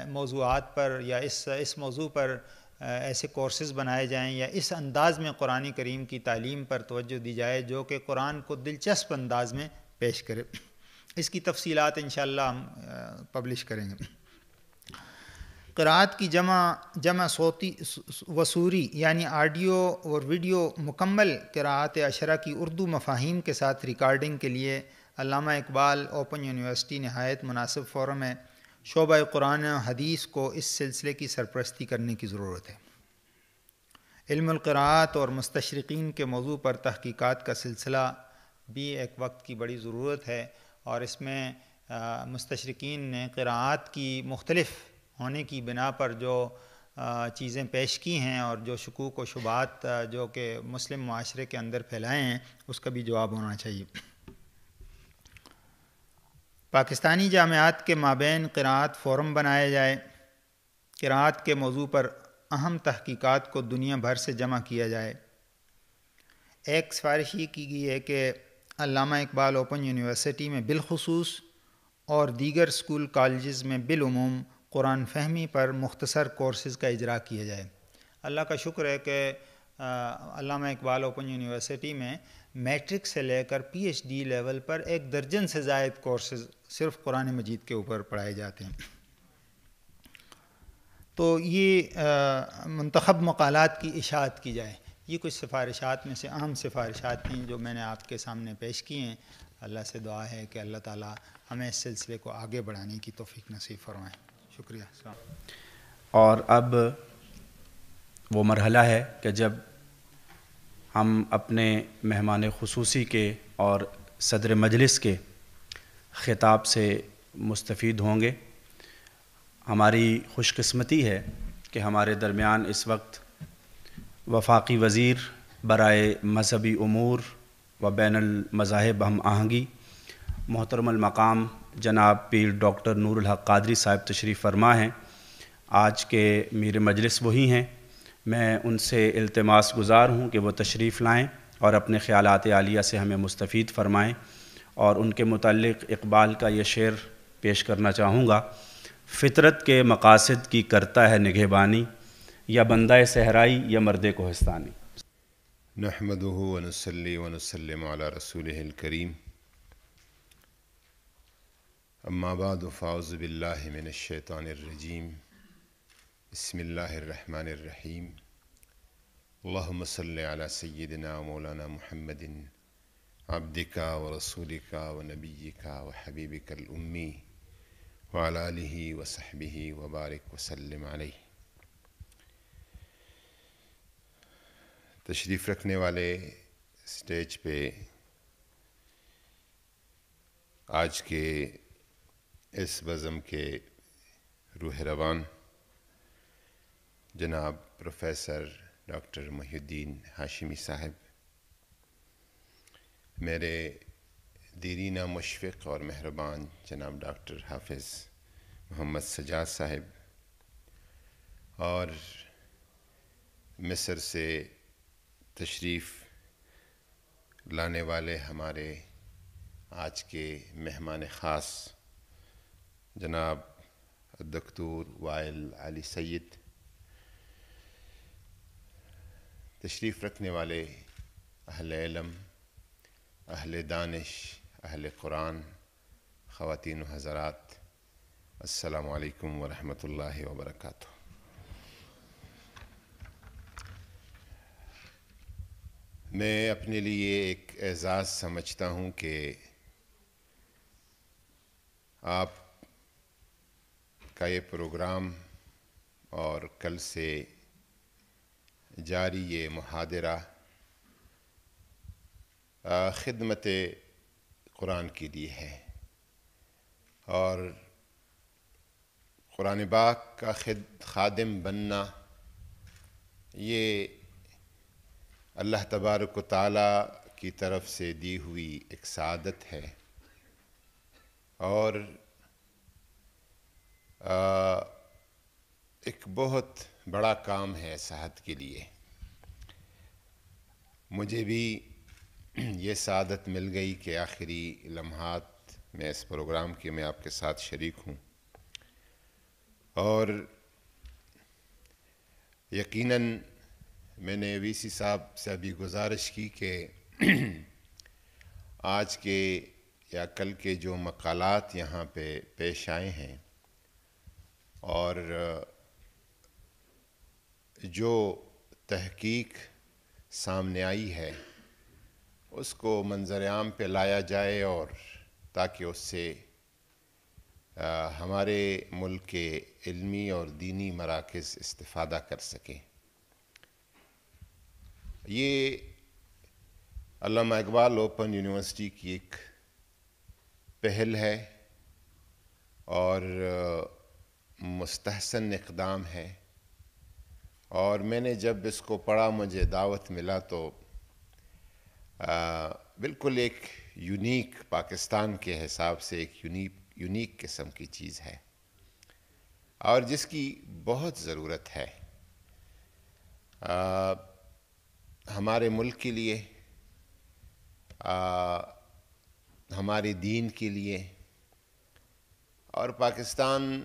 موضوعات پر یا اس موضوع پر ایسے کورسز بنائے جائیں یا اس انداز میں قرآن کریم کی تعلیم پر توجہ دی جائے جو کہ قرآن کو دلچسپ انداز میں پیش کرے۔ اس کی تفصیلات انشاءاللہ ہم پبلش کریں گے۔ قراءت کی جمع صوتی و صوری یعنی آڈیو اور ویڈیو مکمل قراءت عشرہ کی اردو مفاہیم کے ساتھ ریکارڈنگ کے لیے علامہ اقبال اوپن یونیورسٹی نہایت مناسب فورم ہے۔ شعبہ قرآن و حدیث کو اس سلسلے کی سرپرستی کرنے کی ضرورت ہے۔ علم القراءت اور مستشرقین کے موضوع پر تحقیقات کا سلسلہ بھی ایک وقت کی بڑی ضرورت ہے، اور اس میں مستشرقین نے قراءات کی مختلف ہونے کی بنا پر جو چیزیں پیش کی ہیں اور جو شکوک و شبہات جو کہ مسلم معاشرے کے اندر پھیلائے ہیں، اس کا بھی جواب ہونا چاہیے۔ پاکستانی جامعات کے مابین قراءت فورم بنایا جائے۔ قراءت کے موضوع پر اہم تحقیقات کو دنیا بھر سے جمع کیا جائے۔ ایک سفارش یہ کی گئی ہے کہ علامہ اقبال اوپن یونیورسٹی میں بالخصوص اور دیگر اسکول کالجز میں بالعموم قرآن فہمی پر مختصر کورسز کا اجرا کیا جائے۔ اللہ کا شکر ہے کہ علامہ اقبال اوپن یونیورسٹی میں میٹرک سے لے کر پی ایچ ڈی لیول پر 1 درجن سے زائد کورسز صرف قرآن مجید کے اوپر پڑھائے جاتے ہیں۔ تو یہ منتخب مقالات کی اشاعت کی جائے۔ یہ کچھ سفارشات میں سے اہم سفارشات تھیں جو میں نے آپ کے سامنے پیش کی ہیں۔ اللہ سے دعا ہے کہ اللہ تعالی ہمیں اس سلسلے کو آگے بڑھانے کی توفیق نصیب فرمائیں۔ شکریہ۔ اور اب وہ مرحلہ ہے کہ جب ہم اپنے مہمان خصوصی کے اور صدر مجلس کے خطاب سے مستفید ہوں گے۔ ہماری خوش قسمتی ہے کہ ہمارے درمیان اس وقت وفاقی وزیر برائے مذہبی امور و بین المذاہب ہم آہنگی محترم المقام جناب پیر ڈاکٹر نور الحق قادری صاحب تشریف فرما ہیں۔ آج کے میر مجلس وہی ہیں میں ان سے التماس گزار ہوں کہ وہ تشریف لائیں اور اپنے خیالات عالیہ سے ہمیں مستفید فرمائیں، اور ان کے متعلق اقبال کا یہ شعر پیش کرنا چاہوں گا: فطرت کے مقاصد کی کرتا ہے نگہبانی، یا بندہ صحرائی یا مرد کوہستانی۔ نحمدہ ونصلی ونسلم علی رسولہ الکریم، اما بعد فاعوذ باللہ من الشیطان الرجیم، بسم اللہ الرحمن الرحیم، اللہم صلی علی سیدنا مولانا محمد عبدک ورسولک ونبیک وحبیبک الامی وعلی آلہ وصحبہ وبارک وسلم علیہ۔ تشریف رکھنے والے اسٹیج پہ آج کے اس بزم کے روح روان جناب پروفیسر ڈاکٹر محی الدین ہاشمی صاحب، میرے دیرینہ مشفق اور مہربان جناب ڈاکٹر حافظ محمد سجاد صاحب، اور مصر سے تشریف لانے والے ہمارے آج کے مہمان خاص جناب دکتور وائل علی سید، تشریف رکھنے والے اہل علم، اہل دانش، اہل قرآن، خواتین و حضرات، السلام علیکم ورحمۃ اللہ وبرکاتہ۔ میں اپنے لیے ایک اعزاز سمجھتا ہوں کہ آپ کا یہ پروگرام اور کل سے جاری یہ محاضرہ خدمت قرآن کے لیے ہے، اور قرآن پاک کا خادم بننا یہ اللہ تبارک و تعالیٰ کی طرف سے دی ہوئی ایک سعادت ہے، اور ایک بہت بڑا کام ہے صحت کے لیے۔ مجھے بھی یہ سعادت مل گئی کہ آخری لمحات میں اس پروگرام کے میں آپ کے ساتھ شریک ہوں، اور یقیناً میں نے وی سی صاحب سے ابھی گزارش کی کہ آج کے یا کل کے جو مقالات یہاں پہ پیش آئے ہیں اور جو تحقیق سامنے آئی ہے، اس کو منظر عام پہ لایا جائے، اور تاکہ اس سے ہمارے ملک کے علمی اور دینی مراکز استفادہ کر سکیں۔ یہ علامہ اقبال اوپن یونیورسٹی کی ایک پہل ہے اور مستحسن اقدام ہے، اور میں نے جب اس کو پڑھا، مجھے دعوت ملا تو بالکل ایک یونیک، پاکستان کے حساب سے ایک یونیک قسم کی چیز ہے، اور جس کی بہت ضرورت ہے ہمارے ملک کے لیے، ہمارے دین کے لیے، اور پاکستان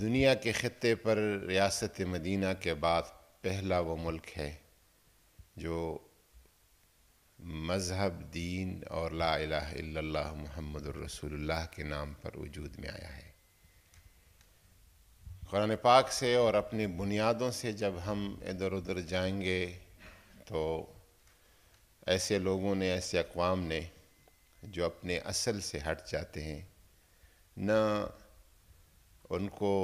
دنیا کے خطے پر ریاست مدینہ کے بعد پہلا وہ ملک ہے جو مذہب، دین اور لا الہ الا اللہ محمد الرسول اللہ کے نام پر وجود میں آیا ہے۔ قرآن پاک سے اور اپنی بنیادوں سے جب ہم ادھر ادھر جائیں گے تو ایسے لوگوں نے، ایسے اقوام نے جو اپنے اصل سے ہٹ جاتے ہیں، نہ ان کو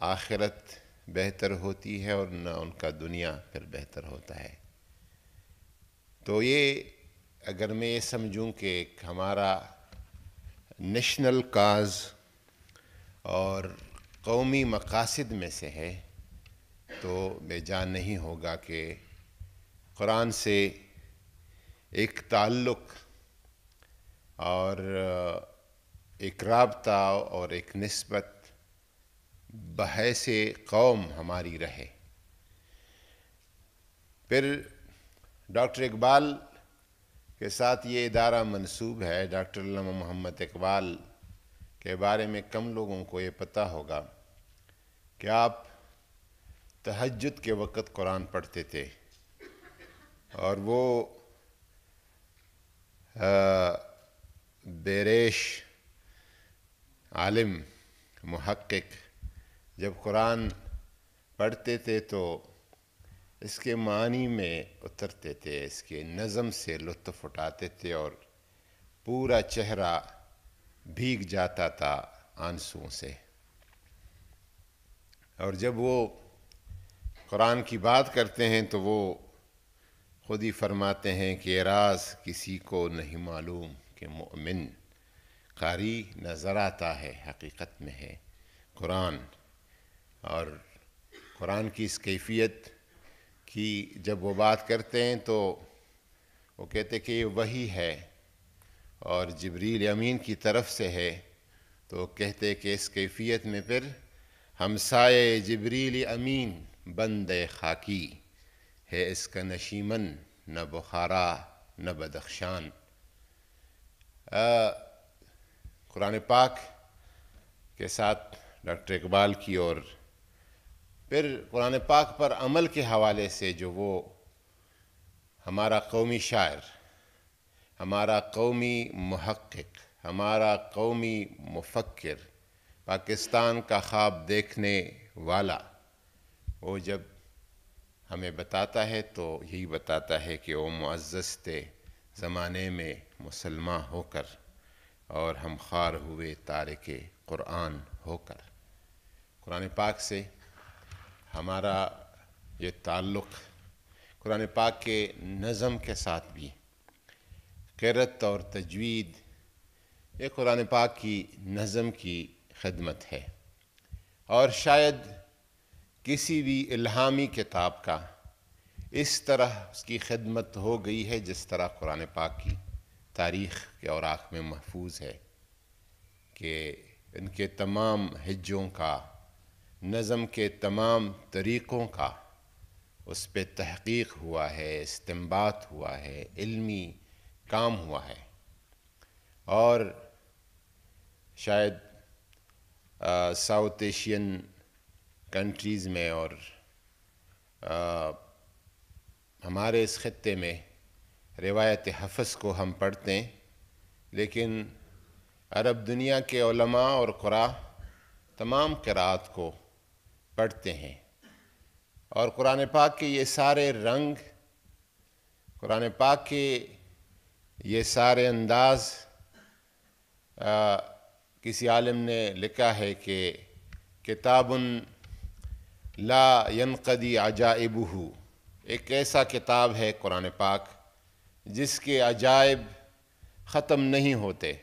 آخرت بہتر ہوتی ہے اور نہ ان کا دنیا پھر بہتر ہوتا ہے۔ تو یہ اگر میں یہ سمجھوں کہ ایک ہمارا نیشنل کاز اور قومی مقاصد میں سے ہے، تو بے جان نہیں ہوگا کہ قرآن سے ایک تعلق اور ایک رابطہ اور ایک نسبت بحیث قوم ہماری رہے۔ پھر ڈاکٹر اقبال کے ساتھ یہ ادارہ منسوب ہے۔ ڈاکٹر علامہ محمد اقبال کے بارے میں کم لوگوں کو یہ پتہ ہوگا کہ آپ تہجد کے وقت قرآن پڑھتے تھے، اور وہ بیریش عالم محقق جب قرآن پڑھتے تھے تو اس کے معنی میں اترتے تھے، اس کے نظم سے لطف اٹھاتے تھے، اور پورا چہرہ بھیگ جاتا تھا آنسوؤں سے۔ اور جب وہ قرآن کی بات کرتے ہیں تو وہ خود ہی فرماتے ہیں کہ یہ راز کسی کو نہیں معلوم کہ مؤمن قاری نظر آتا ہے حقیقت میں ہے قرآن۔ اور قرآن کی اس کیفیت کی جب وہ بات کرتے ہیں تو وہ کہتے کہ یہ وحی ہے اور جبریل امین کی طرف سے ہے، تو وہ کہتے کہ اس کیفیت میں پھر ہمسائے جبریل امین بند خاکی ہے، اس کا نشیمن نہ بخارا نہ بدخشان۔ قرآن پاک کے ساتھ ڈاکٹر اقبال کی، اور پھر قرآن پاک پر عمل کے حوالے سے جو وہ ہمارا قومی شاعر، ہمارا قومی محقق، ہمارا قومی مفکر، پاکستان کا خواب دیکھنے والا، وہ جب ہمیں بتاتا ہے تو یہی بتاتا ہے کہ وہ معزز تھے زمانے میں مسلمان ہو کر، اور ہم خوار ہوئے تارک قرآن ہو کر۔ قرآن پاک سے ہمارا یہ تعلق قرآن پاک کے نظم کے ساتھ بھی، قرأت اور تجوید، یہ قرآن پاک کی نظم کی خدمت ہے، اور شاید کسی بھی الہامی کتاب کا اس طرح اس کی خدمت ہو گئی ہے جس طرح قرآن پاک کی تاریخ کے اوراق میں محفوظ ہے، کہ ان کے تمام ہجوں کا، نظم کے تمام طریقوں کا اس پہ تحقیق ہوا ہے، استنباط ہوا ہے، علمی کام ہوا ہے۔ اور شاید ساؤتھ ایشین کنٹریز میں اور ہمارے اس خطے میں روایت حفظ کو ہم پڑھتے ہیں، لیکن عرب دنیا کے علماء اور قراء تمام قراءات کو پڑھتے ہیں، اور قرآن پاک کے یہ سارے رنگ، قرآن پاک کے یہ سارے انداز، کسی عالم نے لکھا ہے کہ کتاب لا ينقضی عجائبہ، ایک ایسا کتاب ہے قرآن پاک جس کے عجائب ختم نہیں ہوتے۔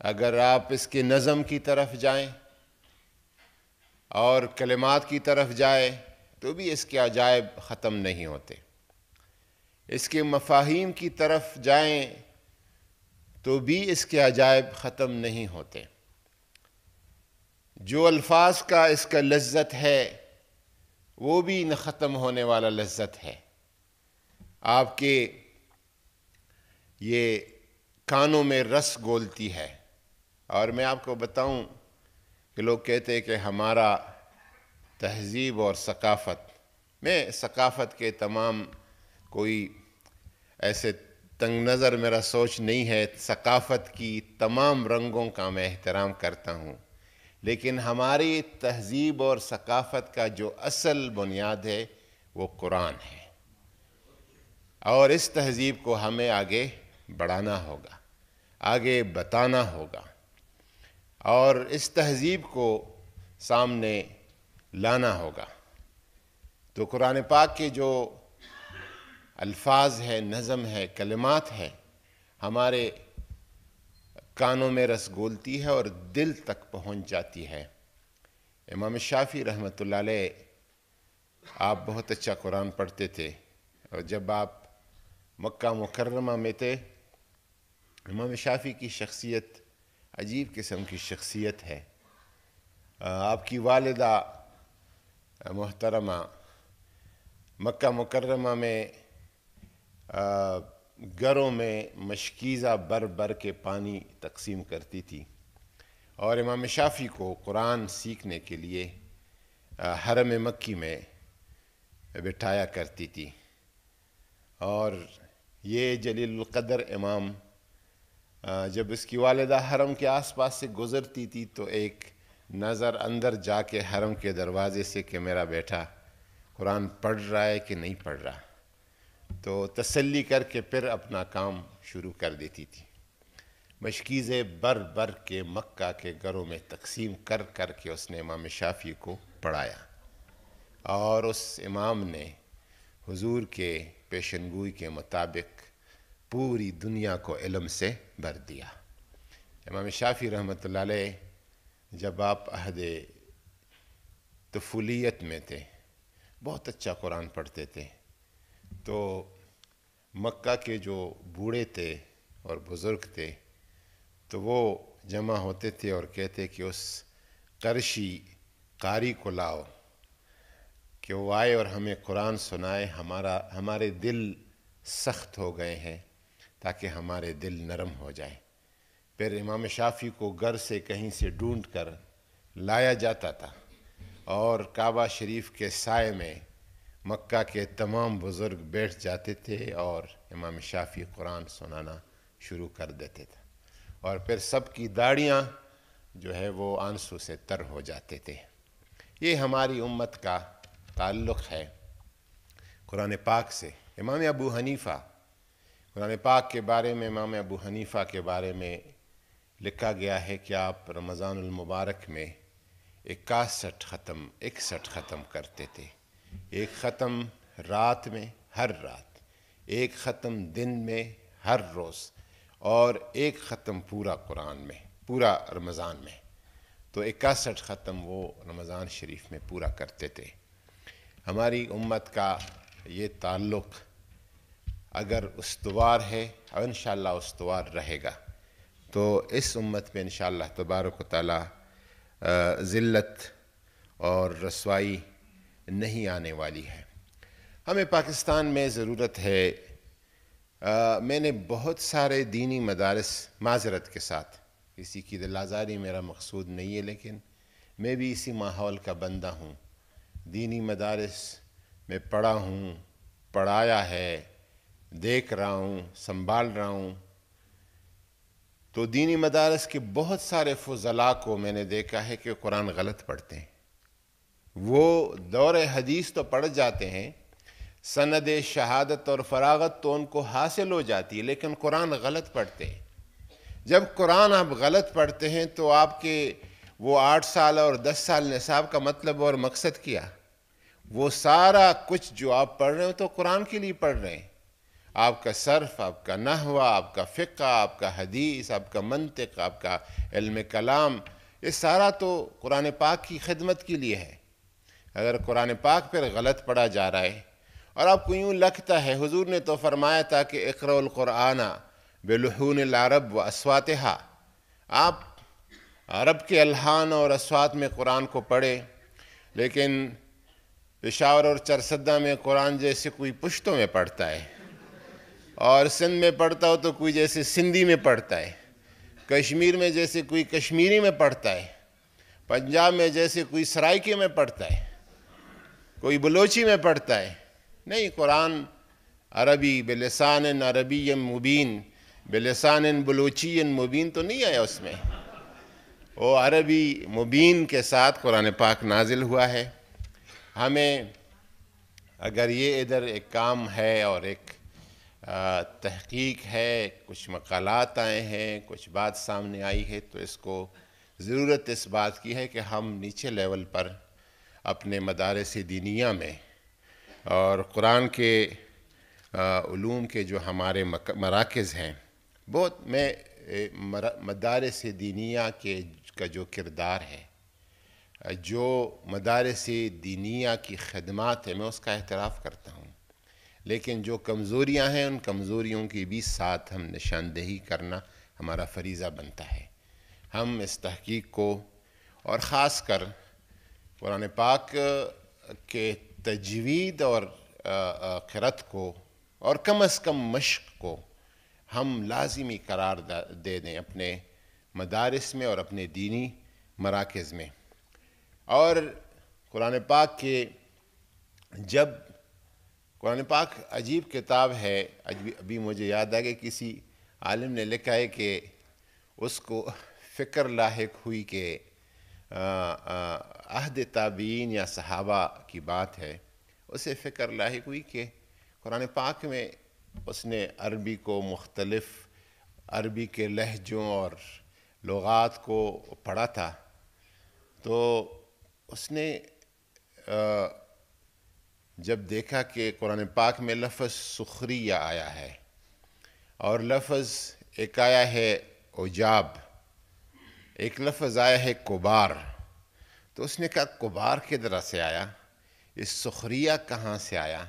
اگر آپ اس کے نظم کی طرف جائیں اور کلمات کی طرف جائیں تو بھی اس کے عجائب ختم نہیں ہوتے، اس کے مفاہیم کی طرف جائیں تو بھی اس کے عجائب ختم نہیں ہوتے۔ جو الفاظ کا اس کا لذت ہے وہ بھی نہ ختم ہونے والا لذت ہے۔ آپ کے یہ کانوں میں رس گھولتی ہے، اور میں آپ کو بتاؤں کہ لوگ کہتے ہیں کہ ہمارا تہذیب اور ثقافت میں، ثقافت کے تمام کوئی ایسے تنگ نظر میرا سوچ نہیں ہے، ثقافت کی تمام رنگوں کا میں احترام کرتا ہوں، لیکن ہماری تہذیب اور ثقافت کا جو اصل بنیاد ہے وہ قرآن ہے، اور اس تہذیب کو ہمیں آگے بڑھانا ہوگا، آگے بتانا ہوگا، اور اس تہذیب کو سامنے لانا ہوگا۔ تو قرآن پاک کے جو الفاظ ہے، نظم ہے، کلمات ہے، ہمارے کانوں میں رس گھولتی ہے اور دل تک پہنچ جاتی ہے۔ امام شافعی رحمۃ اللہ علیہ، آپ بہت اچھا قرآن پڑھتے تھے، اور جب آپ مکہ مکرمہ میں تھے، امام شافعی کی شخصیت عجیب قسم کی شخصیت ہے، آپ کی والدہ محترمہ مکہ مکرمہ میں گھروں میں مشکیزہ بر بر کے پانی تقسیم کرتی تھی، اور امام شافعی کو قرآن سیکھنے کے لیے حرم مکی میں بٹھایا کرتی تھی۔ اور یہ جلیل القدر امام جب اس کی والدہ حرم کے آس پاس سے گزرتی تھی تو ایک نظر اندر جا کے حرم کے دروازے سے کہ میرا بیٹا قرآن پڑھ رہا ہے کہ نہیں پڑھ رہا، تو تسلی کر کے پھر اپنا کام شروع کر دیتی تھی۔ مشکیزیں بر بر کے مکہ کے گھروں میں تقسیم کر کر کے اس نے امام شافعی کو پڑھایا، اور اس امام نے حضور کے پیشنگوئی کے مطابق پوری دنیا کو علم سے بھر دیا۔ امام شافعی رحمۃ اللہ علیہ جب آپ عہد طفولیت میں تھے بہت اچھا قرآن پڑھتے تھے، تو مکہ کے جو بوڑھے تھے اور بزرگ تھے تو وہ جمع ہوتے تھے اور کہتے کہ اس قرشی قاری کو لاؤ کہ وہ آئے اور ہمیں قرآن سنائے، ہمارے دل سخت ہو گئے ہیں تاکہ ہمارے دل نرم ہو جائیں۔ پھر امام شافعی کو گھر سے کہیں سے ڈھونڈ کر لایا جاتا تھا، اور کعبہ شریف کے سائے میں مکہ کے تمام بزرگ بیٹھ جاتے تھے اور امام شافعی قرآن سنانا شروع کر دیتے تھے، اور پھر سب کی داڑیاں جو ہے وہ آنسو سے تر ہو جاتے تھے۔ یہ ہماری امت کا تعلق ہے قرآن پاک سے۔ امام ابو حنیفہ قرآن پاک کے بارے میں، امام ابو حنیفہ کے بارے میں لکھا گیا ہے کہ آپ رمضان المبارک میں 61 ختم کرتے تھے، ایک ختم رات میں ہر رات، ایک ختم دن میں ہر روز، اور ایک ختم پورا قرآن میں، پورا رمضان میں۔ تو 61 ختم وہ رمضان شریف میں پورا کرتے تھے۔ ہماری امت کا یہ تعلق اگر استوار ہے اور انشاءاللہ استوار رہے گا تو اس امت پہ انشاءاللہ تبارک و تعالی ذلت اور رسوائی نہیں آنے والی ہے۔ ہمیں پاکستان میں ضرورت ہے، میں نے بہت سارے دینی مدارس، معذرت کے ساتھ کسی کی دل آزاری میرا مقصود نہیں ہے، لیکن میں بھی اسی ماحول کا بندہ ہوں، دینی مدارس میں پڑھا ہوں، پڑھایا ہے، دیکھ رہا ہوں، سنبھال رہا ہوں۔ تو دینی مدارس کے بہت سارے فضلاء کو میں نے دیکھا ہے کہ قرآن غلط پڑھتے ہیں۔ وہ دور حدیث تو پڑھ جاتے ہیں، سند شہادت اور فراغت تو ان کو حاصل ہو جاتی ہے، لیکن قرآن غلط پڑھتے ہیں۔ جب قرآن آپ غلط پڑھتے ہیں تو آپ کے وہ 8 سال اور 10 سال نصاب کا مطلب اور مقصد کیا؟ وہ سارا کچھ جو آپ پڑھ رہے ہو تو قرآن کے لیے پڑھ رہے ہیں۔ آپ کا صرف، آپ کا نحو، آپ کا فقہ، آپ کا حدیث، آپ کا منطق، آپ کا علم کلام، یہ سارا تو قرآن پاک کی خدمت کے لیے ہے۔ اگر قرآن پاک پر غلط پڑھا جا رہا ہے اور آپ کو یوں لگتا ہے، حضور نے تو فرمایا تھا کہ اقرأوا القرآن بلحون العرب و اصواتها، آپ عرب کے الحان اور اصوات میں قرآن کو پڑھے، لیکن پشاور اور چرسدہ میں قرآن جیسے کوئی پشتوں میں پڑھتا ہے، اور سندھ میں پڑھتا ہو تو کوئی جیسے سندھی میں پڑھتا ہے، کشمیر میں جیسے کوئی کشمیری میں پڑھتا ہے، پنجاب میں جیسے کوئی سرائکی میں پڑھتا ہے، کوئی بلوچی میں پڑھتا ہے۔ نہیں، قرآن عربی بلسان عربی مبین، بلسان بلوچی مبین تو نہیں آیا اس میں، وہ عربی مبین کے ساتھ قرآن پاک نازل ہوا ہے۔ ہمیں اگر یہ ادھر ایک کام ہے اور ایک تحقیق ہے، کچھ مقالات آئے ہیں، کچھ بات سامنے آئی ہے، تو اس کو ضرورت اس بات کی ہے کہ ہم نیچے لیول پر اپنے مدارس دینیہ میں اور قرآن کے علوم کے جو ہمارے مراکز ہیں، بہت میں مدارس دینیہ کا جو کردار ہے، جو مدارس دینیہ کی خدمات ہے، میں اس کا اعتراف کرتا ہوں، لیکن جو کمزوریاں ہیں ان کمزوریوں کی بھی ساتھ ہم نشاندہی کرنا ہمارا فریضہ بنتا ہے۔ ہم اس تحقیق کو اور خاص کر قرآن پاک کے تجوید اور قرأت کو اور کم از کم مشق کو ہم لازمی قرار دے دیں اپنے مدارس میں اور اپنے دینی مراکز میں. اور قرآن پاک کے جب قرآن پاک عجیب کتاب ہے. ابھی مجھے یاد آ کہ کسی عالم نے لکھا ہے کہ اس کو فکر لاحق ہوئی کہ عہد تابعین یا صحابہ کی بات ہے، اسے فکر لاحق ہوئی کہ قرآن پاک میں اس نے عربی کو مختلف عربی کے لہجوں اور لغات کو پڑھا تھا. تو اس نے جب دیکھا کہ قرآن پاک میں لفظ سخریہ آیا ہے اور لفظ ایک آیا ہے عجاب، ایک لفظ آیا ہے کبار، تو اس نے کہا کبار کدھر سے آیا، اس سخریہ کہاں سے آیا.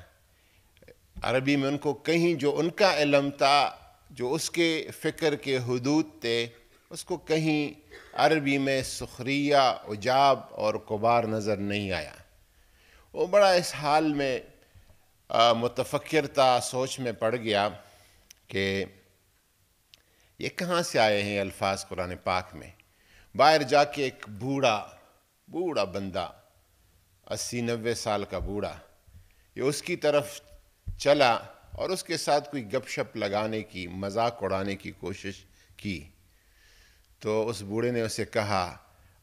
عربی میں ان کو کہیں جو ان کا علم تھا، جو اس کے فکر کے حدود تھے، اس کو کہیں عربی میں سخریہ، عجاب اور کبار نظر نہیں آیا. وہ بڑا اس حال میں متفکر تھا، سوچ میں پڑ گیا کہ یہ کہاں سے آئے ہیں الفاظ قرآن پاک میں. باہر جا کے ایک بوڑھا بندہ 80-90 سال کا بوڑھا، یہ اس کی طرف چلا اور اس کے ساتھ کوئی گپ شپ لگانے کی، مذاق اڑانے کی کوشش کی. تو اس بوڑھے نے اسے کہا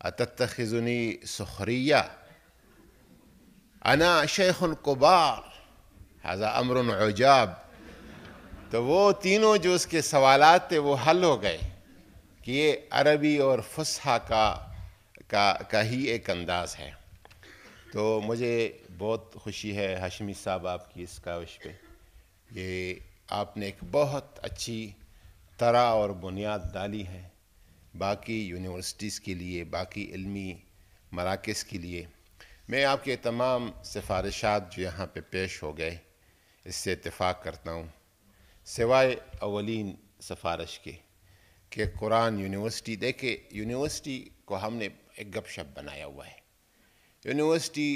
اتتخذنی سخریہ انا شیخ کبار ھذا امر عجاب. تو وہ تینوں جو اس کے سوالات تھے وہ حل ہو گئے کہ یہ عربی اور فصحیٰ کا ہی ایک انداز ہے. تو مجھے بہت خوشی ہے ہاشمی صاحب آپ کی اس کاوش پہ. یہ آپ نے ایک بہت اچھی طرح اور بنیاد ڈالی ہے باقی یونیورسٹیز کے لیے، باقی علمی مراکز کے لیے. میں آپ کے تمام سفارشات جو یہاں پہ پیش ہو گئے اس سے اتفاق کرتا ہوں، سوائے اولین سفارش کے کہ قرآن یونیورسٹی. دیکھیں یونیورسٹی کو ہم نے ایک گپ شپ بنایا ہوا ہے. یونیورسٹی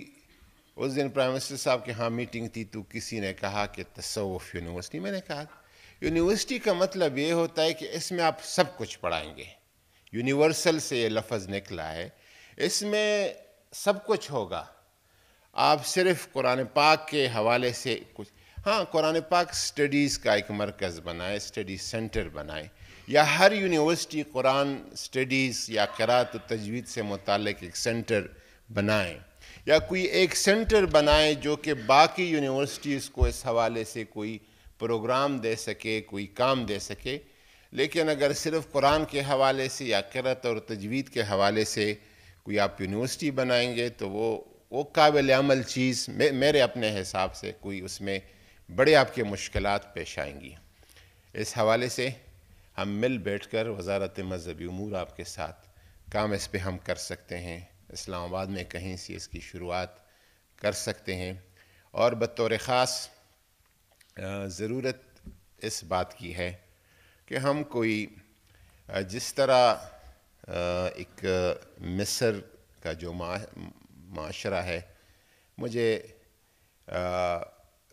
اس دن پرائم منسٹر صاحب کے ہاں میٹنگ تھی تو کسی نے کہا کہ تصوف یونیورسٹی. میں نے کہا یونیورسٹی کا مطلب یہ ہوتا ہے کہ اس میں آپ سب کچھ پڑھائیں گے. یونیورسل سے یہ لفظ نکلا ہے، اس میں سب کچھ ہوگا. آپ صرف قرآن پاک کے حوالے سے کچھ، ہاں قرآن پاک سٹڈیز کا ایک مرکز بنائے، سٹڈی سینٹر بنائے، یا ہر یونیورسٹی قرآن سٹڈیز یا قرأت و تجوید سے متعلق ایک سینٹر بنائیں، یا کوئی ایک سینٹر بنائیں جو کہ باقی یونیورسٹیز کو اس حوالے سے کوئی پروگرام دے سکے، کوئی کام دے سکے. لیکن اگر صرف قرآن کے حوالے سے یا قرأت اور تجوید کے حوالے سے کوئی آپ یونیورسٹی بنائیں گے تو وہ قابل عمل چیز میرے اپنے حساب سے کوئی اس میں بڑے آپ کے مشکلات پیش آئیں گی. اس حوالے سے ہم مل بیٹھ کر وزارت مذہبی امور آپ کے ساتھ کام اس پہ ہم کر سکتے ہیں. اسلام آباد میں کہیں سے اس کی شروعات کر سکتے ہیں. اور بطور خاص ضرورت اس بات کی ہے کہ ہم کوئی جس طرح ایک مصر کا جو معاشرہ ہے، مجھے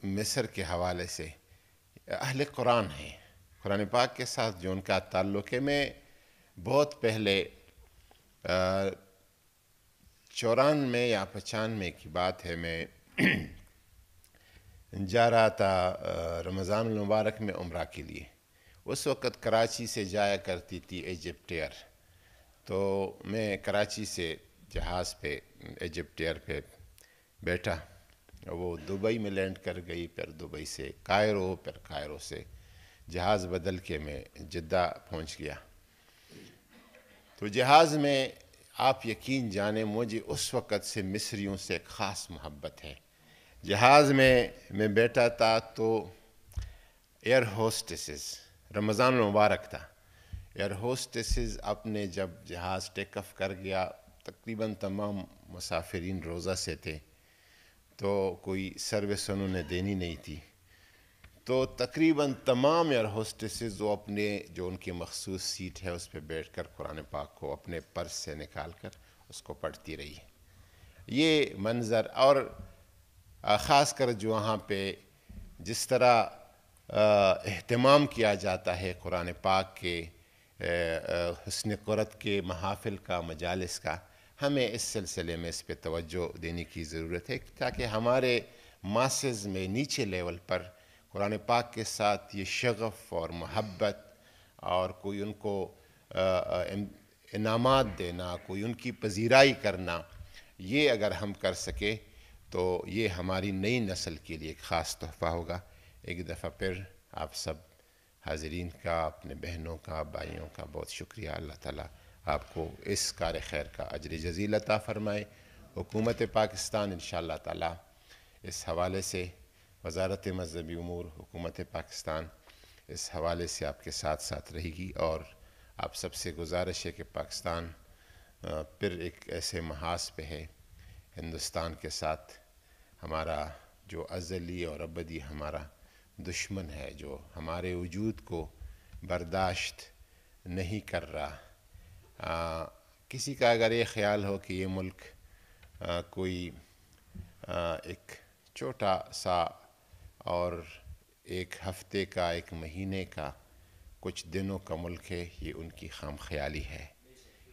مصر کے حوالے سے اہل قرآن ہیں، قرآن پاک کے ساتھ جو ان کا تعلق ہے. میں بہت پہلے 94 یا 95 کی بات ہے، میں جا رہا تھا رمضان المبارک میں عمرہ کے لیے. اس وقت کراچی سے جایا کرتی تھی ایجپٹ ایئر. تو میں کراچی سے جہاز پہ ایجپٹ ایئر پہ بیٹھا، وہ دبئی میں لینڈ کر گئی، پھر دبئی سے کائرو، پھر کائرو سے جہاز بدل کے میں جدہ پہنچ گیا. تو جہاز میں آپ یقین جانیں مجھے اس وقت سے مصریوں سے ایک خاص محبت ہے. جہاز میں بیٹھا تھا تو ایئر ہوسٹسز، رمضان المبارک تھا، ایئر ہوسٹسز اپنے جب جہاز ٹیک آف کر گیا، تقریباً تمام مسافرین روزہ سے تھے تو کوئی سروس انہوں نے دینی نہیں تھی، تو تقریباً تمام ایئر ہوسٹسز وہ اپنے جو ان کی مخصوص سیٹ ہے اس پہ بیٹھ کر قرآن پاک کو اپنے پرس سے نکال کر اس کو پڑھتی رہی. یہ منظر اور خاص کر جو وہاں پہ جس طرح اہتمام کیا جاتا ہے قرآن پاک کے حسن قرت کے محافل کا، مجالس کا، ہمیں اس سلسلے میں اس پہ توجہ دینے کی ضرورت ہے تاکہ ہمارے ماسز میں نیچے لیول پر قرآن پاک کے ساتھ یہ شغف اور محبت اور کوئی ان کو انعامات دینا، کوئی ان کی پذیرائی کرنا، یہ اگر ہم کر سکے تو یہ ہماری نئی نسل کے لیے ایک خاص تحفہ ہوگا. ایک دفعہ پھر آپ سب حاضرین کا، اپنے بہنوں کا، بھائیوں کا بہت شکریہ. اللہ تعالیٰ آپ کو اس کار خیر کا اجر جزیل عطا فرمائے. حکومت پاکستان انشاءاللہ تعالیٰ اس حوالے سے، وزارت مذہبی امور حکومت پاکستان اس حوالے سے آپ کے ساتھ ساتھ رہے گی. اور آپ سب سے گزارش ہے کہ پاکستان پھر ایک ایسے محاذ پہ ہے، ہندوستان کے ساتھ ہمارا جو ازلی اور ابدی ہمارا دشمن ہے، جو ہمارے وجود کو برداشت نہیں کر رہا. کسی کا اگر یہ خیال ہو کہ یہ ملک کوئی ایک چھوٹا سا اور ایک ہفتے کا، ایک مہینے کا، کچھ دنوں کا ملک ہے، یہ ان کی خام خیالی ہے.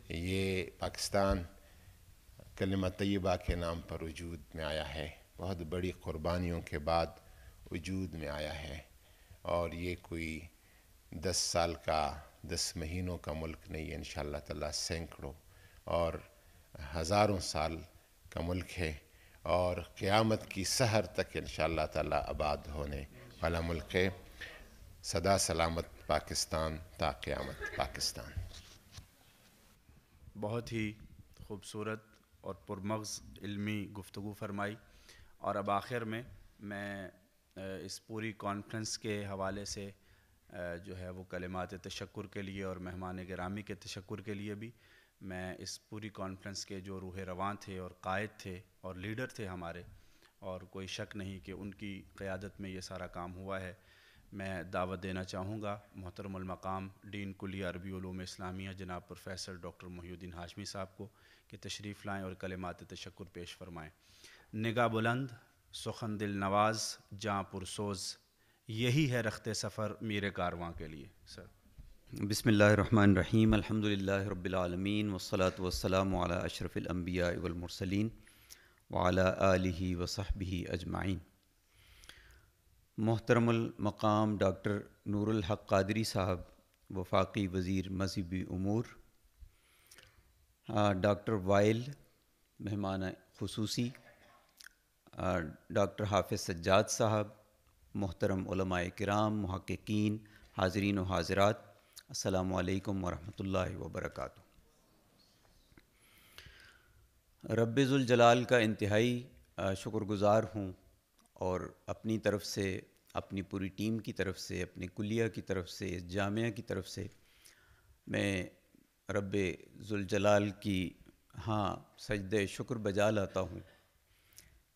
یہ پاکستان کلمہ طیبہ کے نام پر وجود میں آیا ہے، بہت بڑی قربانیوں کے بعد وجود میں آیا ہے، اور یہ کوئی 10 سال کا، 10 مہینوں کا ملک نہیں ہے. انشاءاللہ تعالیٰ سینکڑوں اور ہزاروں سال کا ملک ہے، اور قیامت کی سحر تک انشاءاللہ تعالیٰ آباد ہونے والا ملک ہے. سدا سلامت پاکستان، تا قیامت پاکستان. بہت ہی خوبصورت اور پرمغز علمی گفتگو فرمائی. اور اب آخر میں اس پوری کانفرنس کے حوالے سے جو ہے وہ کلمات تشکر کے لیے اور مہمان گرامی کے تشکر کے لیے بھی میں اس پوری کانفرنس کے جو روح رواں تھے اور قائد تھے اور لیڈر تھے ہمارے، اور کوئی شک نہیں کہ ان کی قیادت میں یہ سارا کام ہوا ہے، میں دعوت دینا چاہوں گا محترم المقام ڈین کلیہ عربی علوم اسلامیہ جناب پروفیسر ڈاکٹر محی الدین ہاشمی صاحب کو کہ تشریف لائیں اور کلمات تشکر پیش فرمائیں. نگاہ بلند، سخن دل نواز، جاں پرسوز، یہی ہے رخت سفر میر کارواں کے لیے. سر. بسم اللہ الرحمن الرحیم. الحمدللہ رب العالمین والصلاة والسلام علی اشرف الانبیاء والمرسلین وعلی آلہ وصحبہ اجمعین. محترم المقام ڈاکٹر نور الحق قادری صاحب، وفاقی وزیر مذہبی امور، ڈاکٹر وائل مہمان خصوصی، ڈاکٹر حافظ سجاد صاحب، محترم علماء کرام، محققین، حاضرین و حاضرات، السلام علیکم ورحمۃ اللہ وبرکاتہ. رب ذوالجلال کا انتہائی شکر گزار ہوں، اور اپنی طرف سے، اپنی پوری ٹیم کی طرف سے، اپنے کلیہ کی طرف سے، اس جامعہ کی طرف سے میں رب ذوالجلال کی سجدہ شکر بجا لاتا ہوں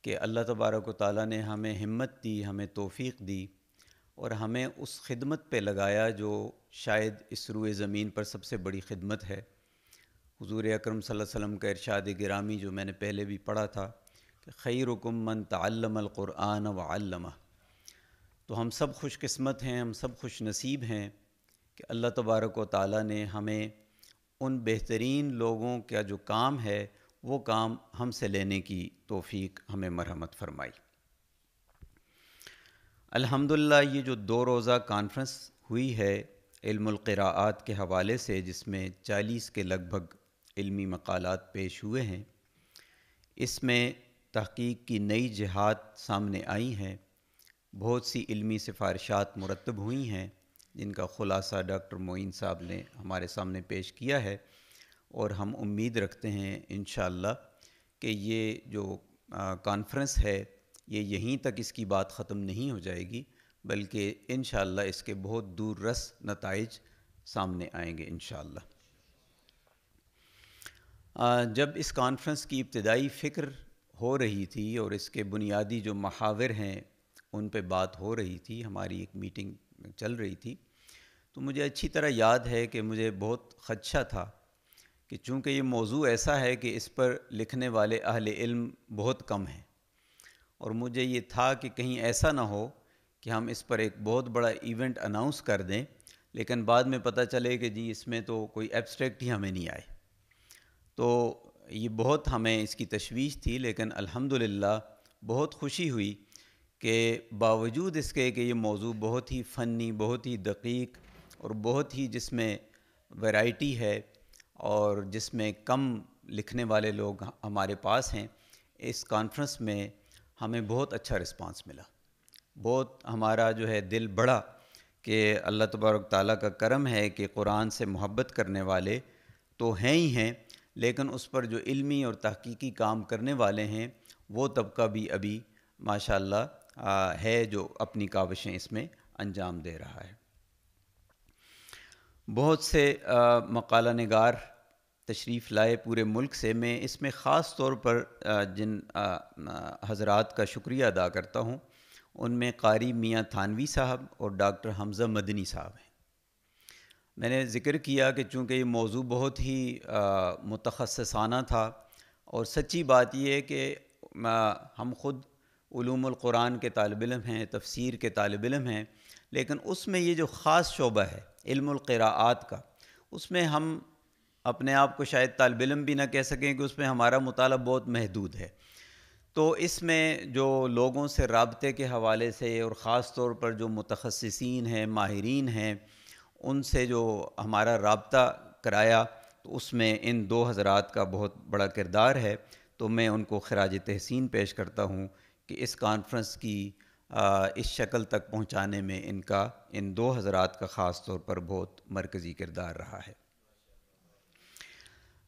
کہ اللہ تبارک و تعالیٰ نے ہمیں ہمت دی، ہمیں توفیق دی، اور ہمیں اس خدمت پہ لگایا جو شاید اس روئے زمین پر سب سے بڑی خدمت ہے. حضور اکرم صلی اللہ علیہ وسلم کا ارشاد گرامی جو میں نے پہلے بھی پڑھا تھا کہ خیرکم من تعلم القرآن وعلمہ. تو ہم سب خوش قسمت ہیں، ہم سب خوش نصیب ہیں کہ اللہ تبارک و تعالیٰ نے ہمیں ان بہترین لوگوں کا جو کام ہے وہ کام ہم سے لینے کی توفیق ہمیں مرحمت فرمائی. الحمدللہ یہ جو 2 روزہ کانفرنس ہوئی ہے علم القراءات کے حوالے سے، جس میں 40 کے لگ بھگ علمی مقالات پیش ہوئے ہیں، اس میں تحقیق کی نئی جہات سامنے آئی ہیں. بہت سی علمی سفارشات مرتب ہوئی ہیں جن کا خلاصہ ڈاکٹر معین صاحب نے ہمارے سامنے پیش کیا ہے، اور ہم امید رکھتے ہیں انشاءاللہ کہ یہ جو کانفرنس ہے یہ یہیں تک اس کی بات ختم نہیں ہو جائے گی، بلکہ انشاءاللہ اس کے بہت دور رس نتائج سامنے آئیں گے انشاءاللہ. جب اس کانفرنس کی ابتدائی فکر ہو رہی تھی اور اس کے بنیادی جو محاور ہیں ان پہ بات ہو رہی تھی، ہماری ایک میٹنگ چل رہی تھی، تو مجھے اچھی طرح یاد ہے کہ مجھے بہت خدشہ تھا کہ چونکہ یہ موضوع ایسا ہے کہ اس پر لکھنے والے اہل علم بہت کم ہیں، اور مجھے یہ تھا کہ کہیں ایسا نہ ہو کہ ہم اس پر ایک بہت بڑا ایونٹ اناؤنس کر دیں لیکن بعد میں پتہ چلے کہ جی اس میں تو کوئی ایبسٹریکٹ ہی ہمیں نہیں آئے. تو یہ بہت ہمیں اس کی تشویش تھی، لیکن الحمدللہ بہت خوشی ہوئی کہ باوجود اس کے کہ یہ موضوع بہت ہی فنی، بہت ہی دقیق اور بہت ہی جس میں ویرائٹی ہے اور جس میں کم لکھنے والے لوگ ہمارے پاس ہیں، اس کانفرنس میں ہمیں بہت اچھا رسپانس ملا. بہت ہمارا جو ہے دل بڑھا کہ اللہ تبارک تعالیٰ کا کرم ہے کہ قرآن سے محبت کرنے والے تو ہیں ہی ہیں، لیکن اس پر جو علمی اور تحقیقی کام کرنے والے ہیں وہ طبقہ بھی ابھی ماشاءاللہ ہے جو اپنی کاوشیں اس میں انجام دے رہا ہے. بہت سے مقالہ نگار تشریف لائے پورے ملک سے. میں اس میں خاص طور پر جن حضرات کا شکریہ ادا کرتا ہوں ان میں قاری میاں تھانوی صاحب اور ڈاکٹر حمزہ مدنی صاحب ہیں. میں نے ذکر کیا کہ چونکہ یہ موضوع بہت ہی متخصصانہ تھا، اور سچی بات یہ ہے کہ ہم خود علوم القرآن کے طالب علم ہیں، تفسیر کے طالب علم ہیں، لیکن اس میں یہ جو خاص شعبہ ہے علم القراءات کا، اس میں ہم اپنے آپ کو شاید طالب علم بھی نہ کہہ سکیں کہ اس میں ہمارا مطالعہ بہت محدود ہے. تو اس میں جو لوگوں سے رابطے کے حوالے سے اور خاص طور پر جو متخصصین ہیں، ماہرین ہیں، ان سے جو ہمارا رابطہ کرایا، تو اس میں ان دو حضرات کا بہت بڑا کردار ہے. تو میں ان کو خراج تحسین پیش کرتا ہوں کہ اس کانفرنس کی اس شکل تک پہنچانے میں ان دو حضرات کا خاص طور پر بہت مرکزی کردار رہا ہے.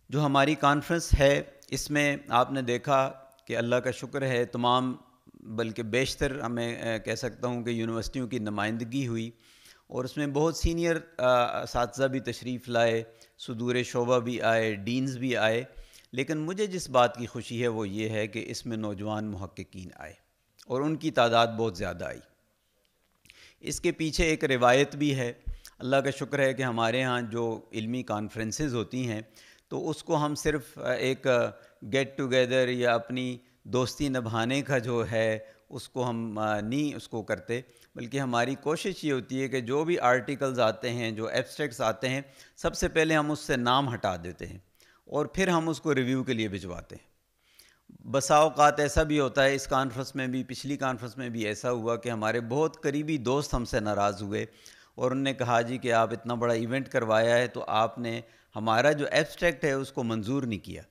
جو ہماری کانفرنس ہے اس میں آپ نے دیکھا کہ اللہ کا شکر ہے تمام بلکہ بیشتر میں کہہ سکتا ہوں کہ یونیورسٹیوں کی نمائندگی ہوئی، اور اس میں بہت سینئر اساتذہ بھی تشریف لائے، صدور شعبہ بھی آئے، ڈینز بھی آئے. لیکن مجھے جس بات کی خوشی ہے وہ یہ ہے کہ اس میں نوجوان محققین آئے اور ان کی تعداد بہت زیادہ آئی. اس کے پیچھے ایک روایت بھی ہے. اللہ کا شکر ہے کہ ہمارے ہاں جو علمی کانفرنسز ہوتی ہیں تو اس کو ہم صرف ایک گیٹ ٹوگیدر یا اپنی دوستی نبھانے کا جو ہے اس کو ہم نہیں اس کو کرتے، بلکہ ہماری کوشش یہ ہوتی ہے کہ جو بھی آرٹیکلز آتے ہیں، جو ایبسٹریکٹس آتے ہیں، سب سے پہلے ہم اس سے نام ہٹا دیتے ہیں اور پھر ہم اس کو ریویو کے لیے بھجواتے ہیں. بسا اوقات ایسا بھی ہوتا ہے، اس کانفرنس میں بھی، پچھلی کانفرنس میں بھی ایسا ہوا کہ ہمارے بہت قریبی دوست ہم سے ناراض ہوئے اور انہوں نے کہا جی کہ آپ اتنا بڑا ایونٹ کروایا ہے تو آپ نے ہمارا جو ایبسٹریکٹ ہے اس کو منظور نہیں کیا.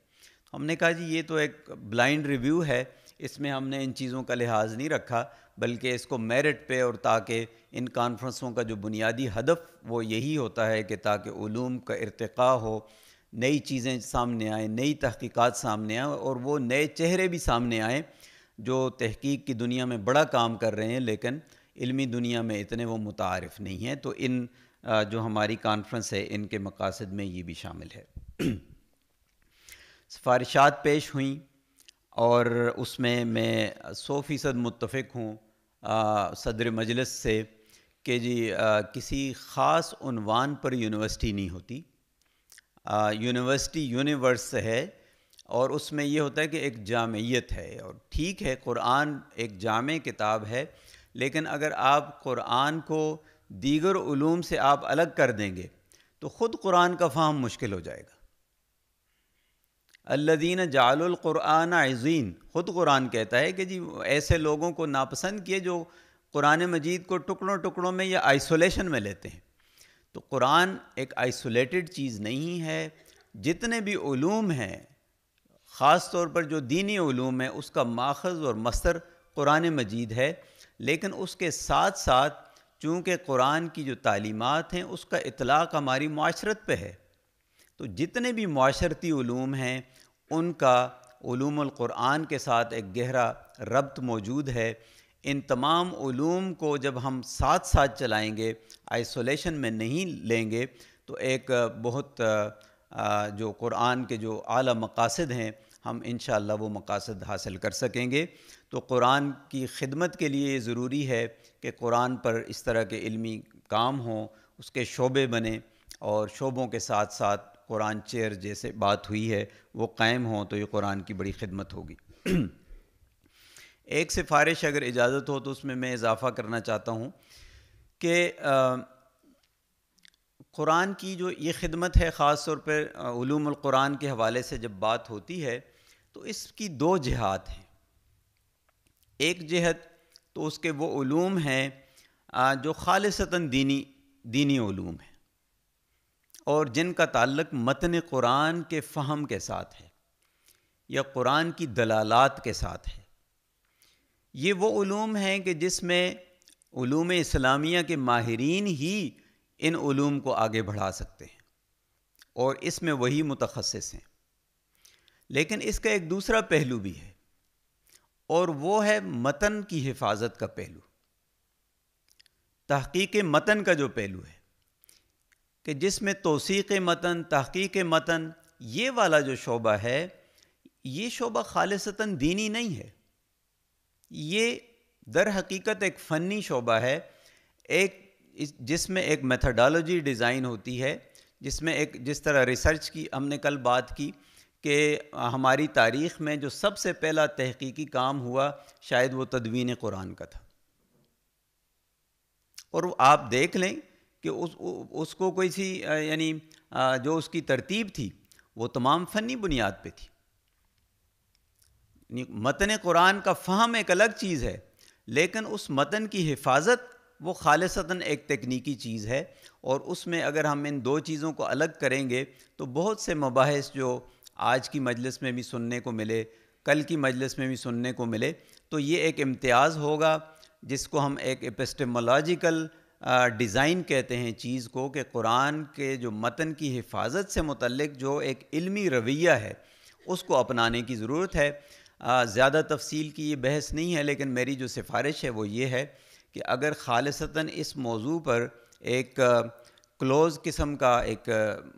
ہم نے کہا جی یہ تو ایک بلائنڈ ریویو ہے، اس میں ہم نے ان چیزوں کا لحاظ نہیں رکھا، بلکہ اس کو میرٹ پہ، اور تاکہ ان کانفرنسوں کا جو بنیادی ہدف وہ یہی ہوتا ہے کہ تاکہ علوم کا ارتقاء ہو، نئی چیزیں سامنے آئیں، نئی تحقیقات سامنے آئیں، اور وہ نئے چہرے بھی سامنے آئیں جو تحقیق کی دنیا میں بڑا کام کر رہے ہیں لیکن علمی دنیا میں اتنے وہ متعارف نہیں ہیں. تو ان جو ہماری کانفرنس ہے ان کے مقاصد میں یہ بھی شامل ہے. سفارشات پیش ہوئیں اور اس میں 100% متفق ہوں صدر مجلس سے کہ جی کسی خاص عنوان پر یونیورسٹی نہیں ہوتی. یونیورسٹی یونیورس ہے، اور اس میں یہ ہوتا ہے کہ ایک جامعیت ہے. اور ٹھیک ہے قرآن ایک جامع کتاب ہے، لیکن اگر آپ قرآن کو دیگر علوم سے آپ الگ کر دیں گے تو خود قرآن کا فہم مشکل ہو جائے گا. الذین جعلوا القرآن عضین، خود قرآن کہتا ہے کہ جی ایسے لوگوں کو ناپسند کیے جو قرآن مجید کو ٹکڑوں ٹکڑوں میں یا آئسولیشن میں لیتے ہیں. تو قرآن ایک آئسولیٹڈ چیز نہیں ہے. جتنے بھی علوم ہیں، خاص طور پر جو دینی علوم ہیں، اس کا ماخذ اور مصدر قرآن مجید ہے. لیکن اس کے ساتھ ساتھ چونکہ قرآن کی جو تعلیمات ہیں اس کا اطلاق ہماری معاشرت پہ ہے، تو جتنے بھی معاشرتی علوم ہیں ان کا علوم القرآن کے ساتھ ایک گہرا ربط موجود ہے. ان تمام علوم کو جب ہم ساتھ ساتھ چلائیں گے، آئسولیشن میں نہیں لیں گے، تو ایک بہت جو قرآن کے جو اعلیٰ مقاصد ہیں ہم انشاءاللہ وہ مقاصد حاصل کر سکیں گے. تو قرآن کی خدمت کے لیے یہ ضروری ہے کہ قرآن پر اس طرح کے علمی کام ہوں، اس کے شعبے بنیں، اور شعبوں کے ساتھ ساتھ قرآن چیئر جیسے بات ہوئی ہے وہ قائم ہوں تو یہ قرآن کی بڑی خدمت ہوگی۔ ایک سفارش اگر اجازت ہو تو اس میں اضافہ کرنا چاہتا ہوں کہ قرآن کی جو یہ خدمت ہے، خاص طور پر علوم القرآن کے حوالے سے جب بات ہوتی ہے تو اس کی دو جہات ہیں۔ ایک جہت تو اس کے وہ علوم ہیں جو خالصتاً دینی علوم ہیں اور جن کا تعلق متن قرآن کے فہم کے ساتھ ہے یا قرآن کی دلالات کے ساتھ ہے۔ یہ وہ علوم ہیں کہ جس میں علوم اسلامیہ کے ماہرین ہی ان علوم کو آگے بڑھا سکتے ہیں اور اس میں وہی متخصص ہیں۔ لیکن اس کا ایک دوسرا پہلو بھی ہے اور وہ ہے متن کی حفاظت کا پہلو، تحقیق متن کا جو پہلو ہے کہ جس میں توثیق متن، تحقیق متن، یہ والا جو شعبہ ہے یہ شعبہ خالصتاً دینی نہیں ہے، یہ در حقیقت ایک فنی شعبہ ہے، جس میں ایک میتھڈالوجی ڈیزائن ہوتی ہے، جس میں جس طرح ریسرچ کی ہم نے کل بات کی کہ ہماری تاریخ میں جو سب سے پہلا تحقیقی کام ہوا شاید وہ تدوین قرآن کا تھا، اور آپ دیکھ لیں کہ اس کو کوئی سی یعنی جو اس کی ترتیب تھی وہ تمام فنی بنیاد پہ تھی۔ متن قرآن کا فہم ایک الگ چیز ہے، لیکن اس متن کی حفاظت وہ خالصتاً ایک تکنیکی چیز ہے، اور اس میں اگر ہم ان دو چیزوں کو الگ کریں گے تو بہت سے مباحث جو آج کی مجلس میں بھی سننے کو ملے، کل کی مجلس میں بھی سننے کو ملے، تو یہ ایک امتیاز ہوگا جس کو ہم ایک ایپسٹیمولوجیکل ڈیزائن کہتے ہیں چیز کو، کہ قرآن کے جو متن کی حفاظت سے متعلق جو ایک علمی رویہ ہے اس کو اپنانے کی ضرورت ہے۔ زیادہ تفصیل کی یہ بحث نہیں ہے، لیکن میری جو سفارش ہے وہ یہ ہے کہ اگر خالصتاً اس موضوع پر ایک کلوز قسم کا ایک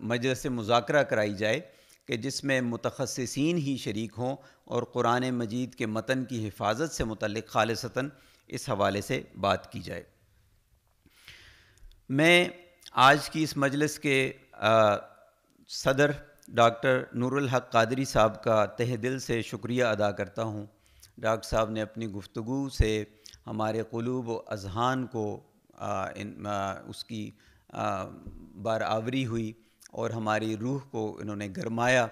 مجلس مذاکرہ کرائی جائے کہ جس میں متخصصین ہی شریک ہوں اور قرآن مجید کے متن کی حفاظت سے متعلق خالصتاً اس حوالے سے بات کی جائے۔ میں آج کی اس مجلس کے صدر ڈاکٹر نور الحق قادری صاحب کا تہ دل سے شکریہ ادا کرتا ہوں۔ ڈاکٹر صاحب نے اپنی گفتگو سے ہمارے قلوب و اذہان کو اس کی بارآوری ہوئی اور ہماری روح کو انہوں نے گرمایا،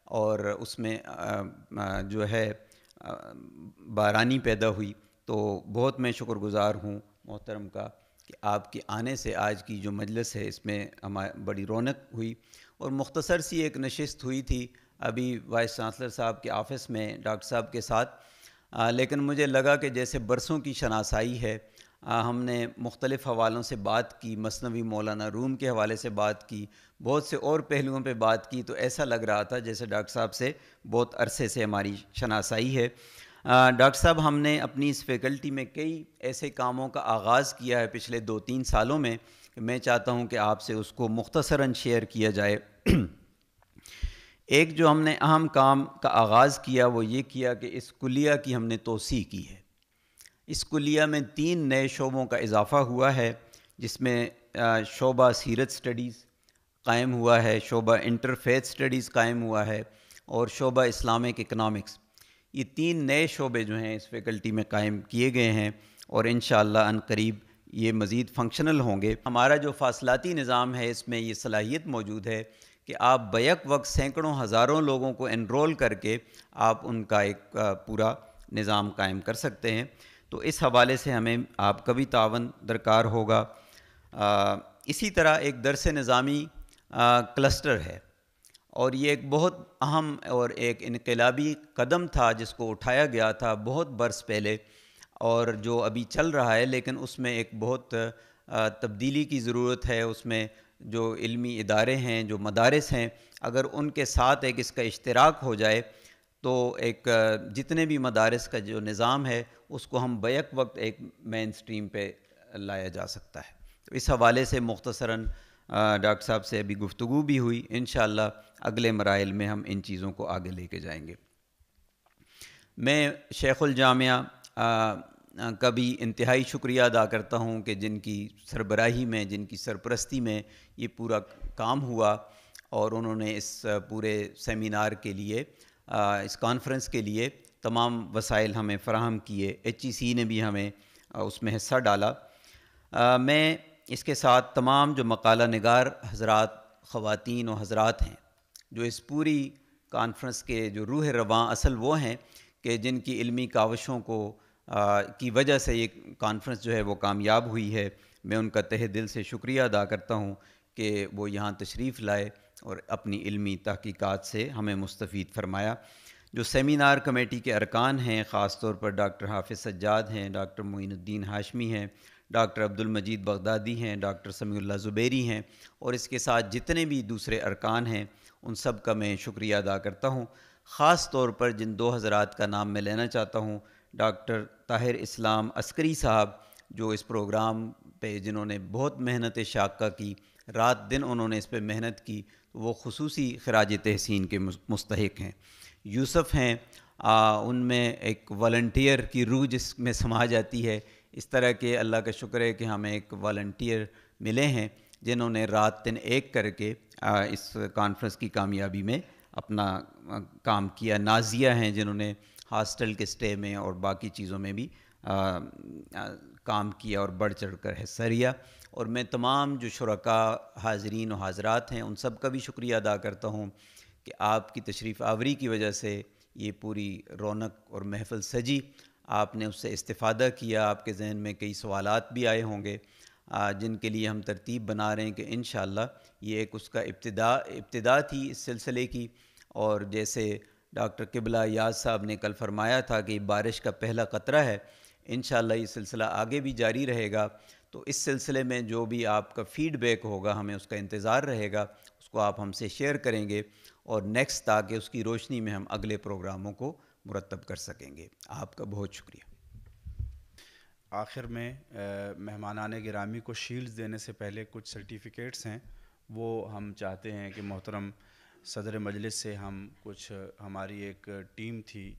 اور اس میں جو ہے بارانی پیدا ہوئی۔ تو بہت میں شکر گزار ہوں محترم کا کہ آپ کے آنے سے آج کی جو مجلس ہے اس میں ہماری بڑی رونق ہوئی، اور مختصر سی ایک نشست ہوئی تھی ابھی وائس چانسلر صاحب کے آفس میں ڈاکٹر صاحب کے ساتھ، لیکن مجھے لگا کہ جیسے برسوں کی شناسائی ہے، ہم نے مختلف حوالوں سے بات کی، مثنوی مولانا روم کے حوالے سے بات کی، بہت سے اور پہلوؤں پہ بات کی، تو ایسا لگ رہا تھا جیسے ڈاکٹر صاحب سے بہت عرصے سے ہماری شناسائی ہے۔ ڈاکٹر صاحب، ہم نے اپنی اس فیکلٹی میں کئی ایسے کاموں کا آغاز کیا ہے پچھلے 2-3 سالوں میں کہ میں چاہتا ہوں کہ آپ سے اس کو مختصراً شیئر کیا جائے۔ ایک جو ہم نے اہم کام کا آغاز کیا وہ یہ کیا کہ اس کلیہ کی ہم نے توسیع کی ہے۔ اس کلیہ میں 3 نئے شعبوں کا اضافہ ہوا ہے، جس میں شعبہ سیرت سٹڈیز قائم ہوا ہے، شعبہ انٹرفیتھ سٹڈیز قائم ہوا ہے، اور شعبہ اسلامک اکنامکس۔ یہ 3 نئے شعبے جو ہیں اس فیکلٹی میں قائم کیے گئے ہیں، اور انشاءاللہ ان قریب یہ مزید فنکشنل ہوں گے۔ ہمارا جو فاصلاتی نظام ہے اس میں یہ صلاحیت موجود ہے کہ آپ بیک وقت سینکڑوں ہزاروں لوگوں کو انرول کر کے آپ ان کا ایک پورا نظام قائم کر سکتے ہیں۔ تو اس حوالے سے ہمیں آپ کا بھی تعاون درکار ہوگا۔ اسی طرح ایک درس نظامی کلسٹر ہے، اور یہ ایک بہت اہم اور ایک انقلابی قدم تھا جس کو اٹھایا گیا تھا بہت برس پہلے، اور جو ابھی چل رہا ہے، لیکن اس میں ایک بہت تبدیلی کی ضرورت ہے۔ اس میں جو علمی ادارے ہیں، جو مدارس ہیں، اگر ان کے ساتھ ایک اس کا اشتراک ہو جائے تو ایک جتنے بھی مدارس کا جو نظام ہے اس کو ہم بیک وقت ایک مین سٹریم پہ لایا جا سکتا ہے۔ تو اس حوالے سے مختصراً ڈاکٹر صاحب سے ابھی گفتگو بھی ہوئی، انشاءاللہ اگلے مراحل میں ہم ان چیزوں کو آگے لے کے جائیں گے۔ میں شیخ الجامعہ کا بھی انتہائی شکریہ ادا کرتا ہوں کہ جن کی سربراہی میں، جن کی سرپرستی میں یہ پورا کام ہوا، اور انہوں نے اس پورے سیمینار کے لیے، اس کانفرنس کے لیے تمام وسائل ہمیں فراہم کیے. HEC نے بھی ہمیں اس میں حصہ ڈالا. میں اس کے ساتھ تمام جو مقالہ نگار حضرات، خواتین و حضرات ہیں جو اس پوری کانفرنس کے جو روح رواں اصل وہ ہیں کہ جن کی علمی کاوشوں کو کی وجہ سے یہ کانفرنس جو ہے وہ کامیاب ہوئی ہے، میں ان کا تہہ دل سے شکریہ ادا کرتا ہوں کہ وہ یہاں تشریف لائے اور اپنی علمی تحقیقات سے ہمیں مستفید فرمایا. جو سیمینار کمیٹی کے ارکان ہیں، خاص طور پر ڈاکٹر حافظ سجاد ہیں، ڈاکٹر معین الدین ہاشمی ہیں، ڈاکٹر عبد المجید بغدادی ہیں، ڈاکٹر سمیع اللہ زبیری ہیں، اور اس کے ساتھ جتنے بھی دوسرے ارکان ہیں ان سب کا میں شکریہ ادا کرتا ہوں. خاص طور پر جن 2 حضرات کا نام میں لینا چاہتا ہوں، ڈاکٹر طاہر اسلام عسکری صاحب جو اس پروگرام پہ جنہوں نے بہت محنت شاقہ کی، رات دن انہوں نے اس پہ محنت کی، وہ خصوصی خراج تحسین کے مستحق ہیں. یوسف ہیں، ان میں ایک والنٹیئر کی روح جس میں سما جاتی ہے. اس طرح کے اللہ کا شکر ہے کہ ہمیں ایک والنٹیئر ملے ہیں جنہوں نے رات دن ایک کر کے اس کانفرنس کی کامیابی میں اپنا کام کیا. نازیہ ہیں جنہوں نے ہاسٹل کے سٹے میں اور باقی چیزوں میں بھی کام کیا اور بڑھ چڑھ کر حصہ لیا. اور میں تمام جو شرکاء حاضرین و حاضرات ہیں ان سب کا بھی شکریہ ادا کرتا ہوں کہ آپ کی تشریف آوری کی وجہ سے یہ پوری رونق اور محفل سجی. آپ نے اس سے استفادہ کیا. آپ کے ذہن میں کئی سوالات بھی آئے ہوں گے جن کے لیے ہم ترتیب بنا رہے ہیں کہ انشاءاللہ یہ ایک اس کا ابتدا تھی اس سلسلے کی. اور جیسے ڈاکٹر قبلہ یاز صاحب نے کل فرمایا تھا کہ بارش کا پہلا قطرہ ہے، انشاءاللہ یہ سلسلہ آگے بھی جاری رہے گا. تو اس سلسلے میں جو بھی آپ کا فیڈ بیک ہوگا ہمیں اس کا انتظار رہے گا، اس کو آپ ہم سے شیئر کریں گے اور نیکسٹ تاکہ اس کی روشنی میں ہم اگلے پروگراموں کو مرتب کر سکیں گے. آپ کا بہت شکریہ. آخر میں مہمانان گرامی کو شیلڈز دینے سے پہلے کچھ سرٹیفکیٹس ہیں، وہ ہم چاہتے ہیں کہ محترم صدر مجلس سے ہم کچھ، ہماری ایک ٹیم تھی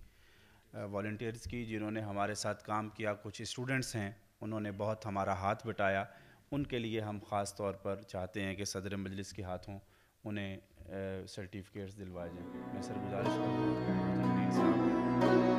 والنٹیئرز کی جنہوں نے ہمارے ساتھ کام کیا، کچھ اسٹوڈنٹس ہیں انہوں نے بہت ہمارا ہاتھ بٹایا، ان کے لیے ہم خاص طور پر چاہتے ہیں کہ صدر مجلس کے ہاتھوں انہیں سرٹیفکیٹس دلوائے جائیں. میں سر گزارش کروں گا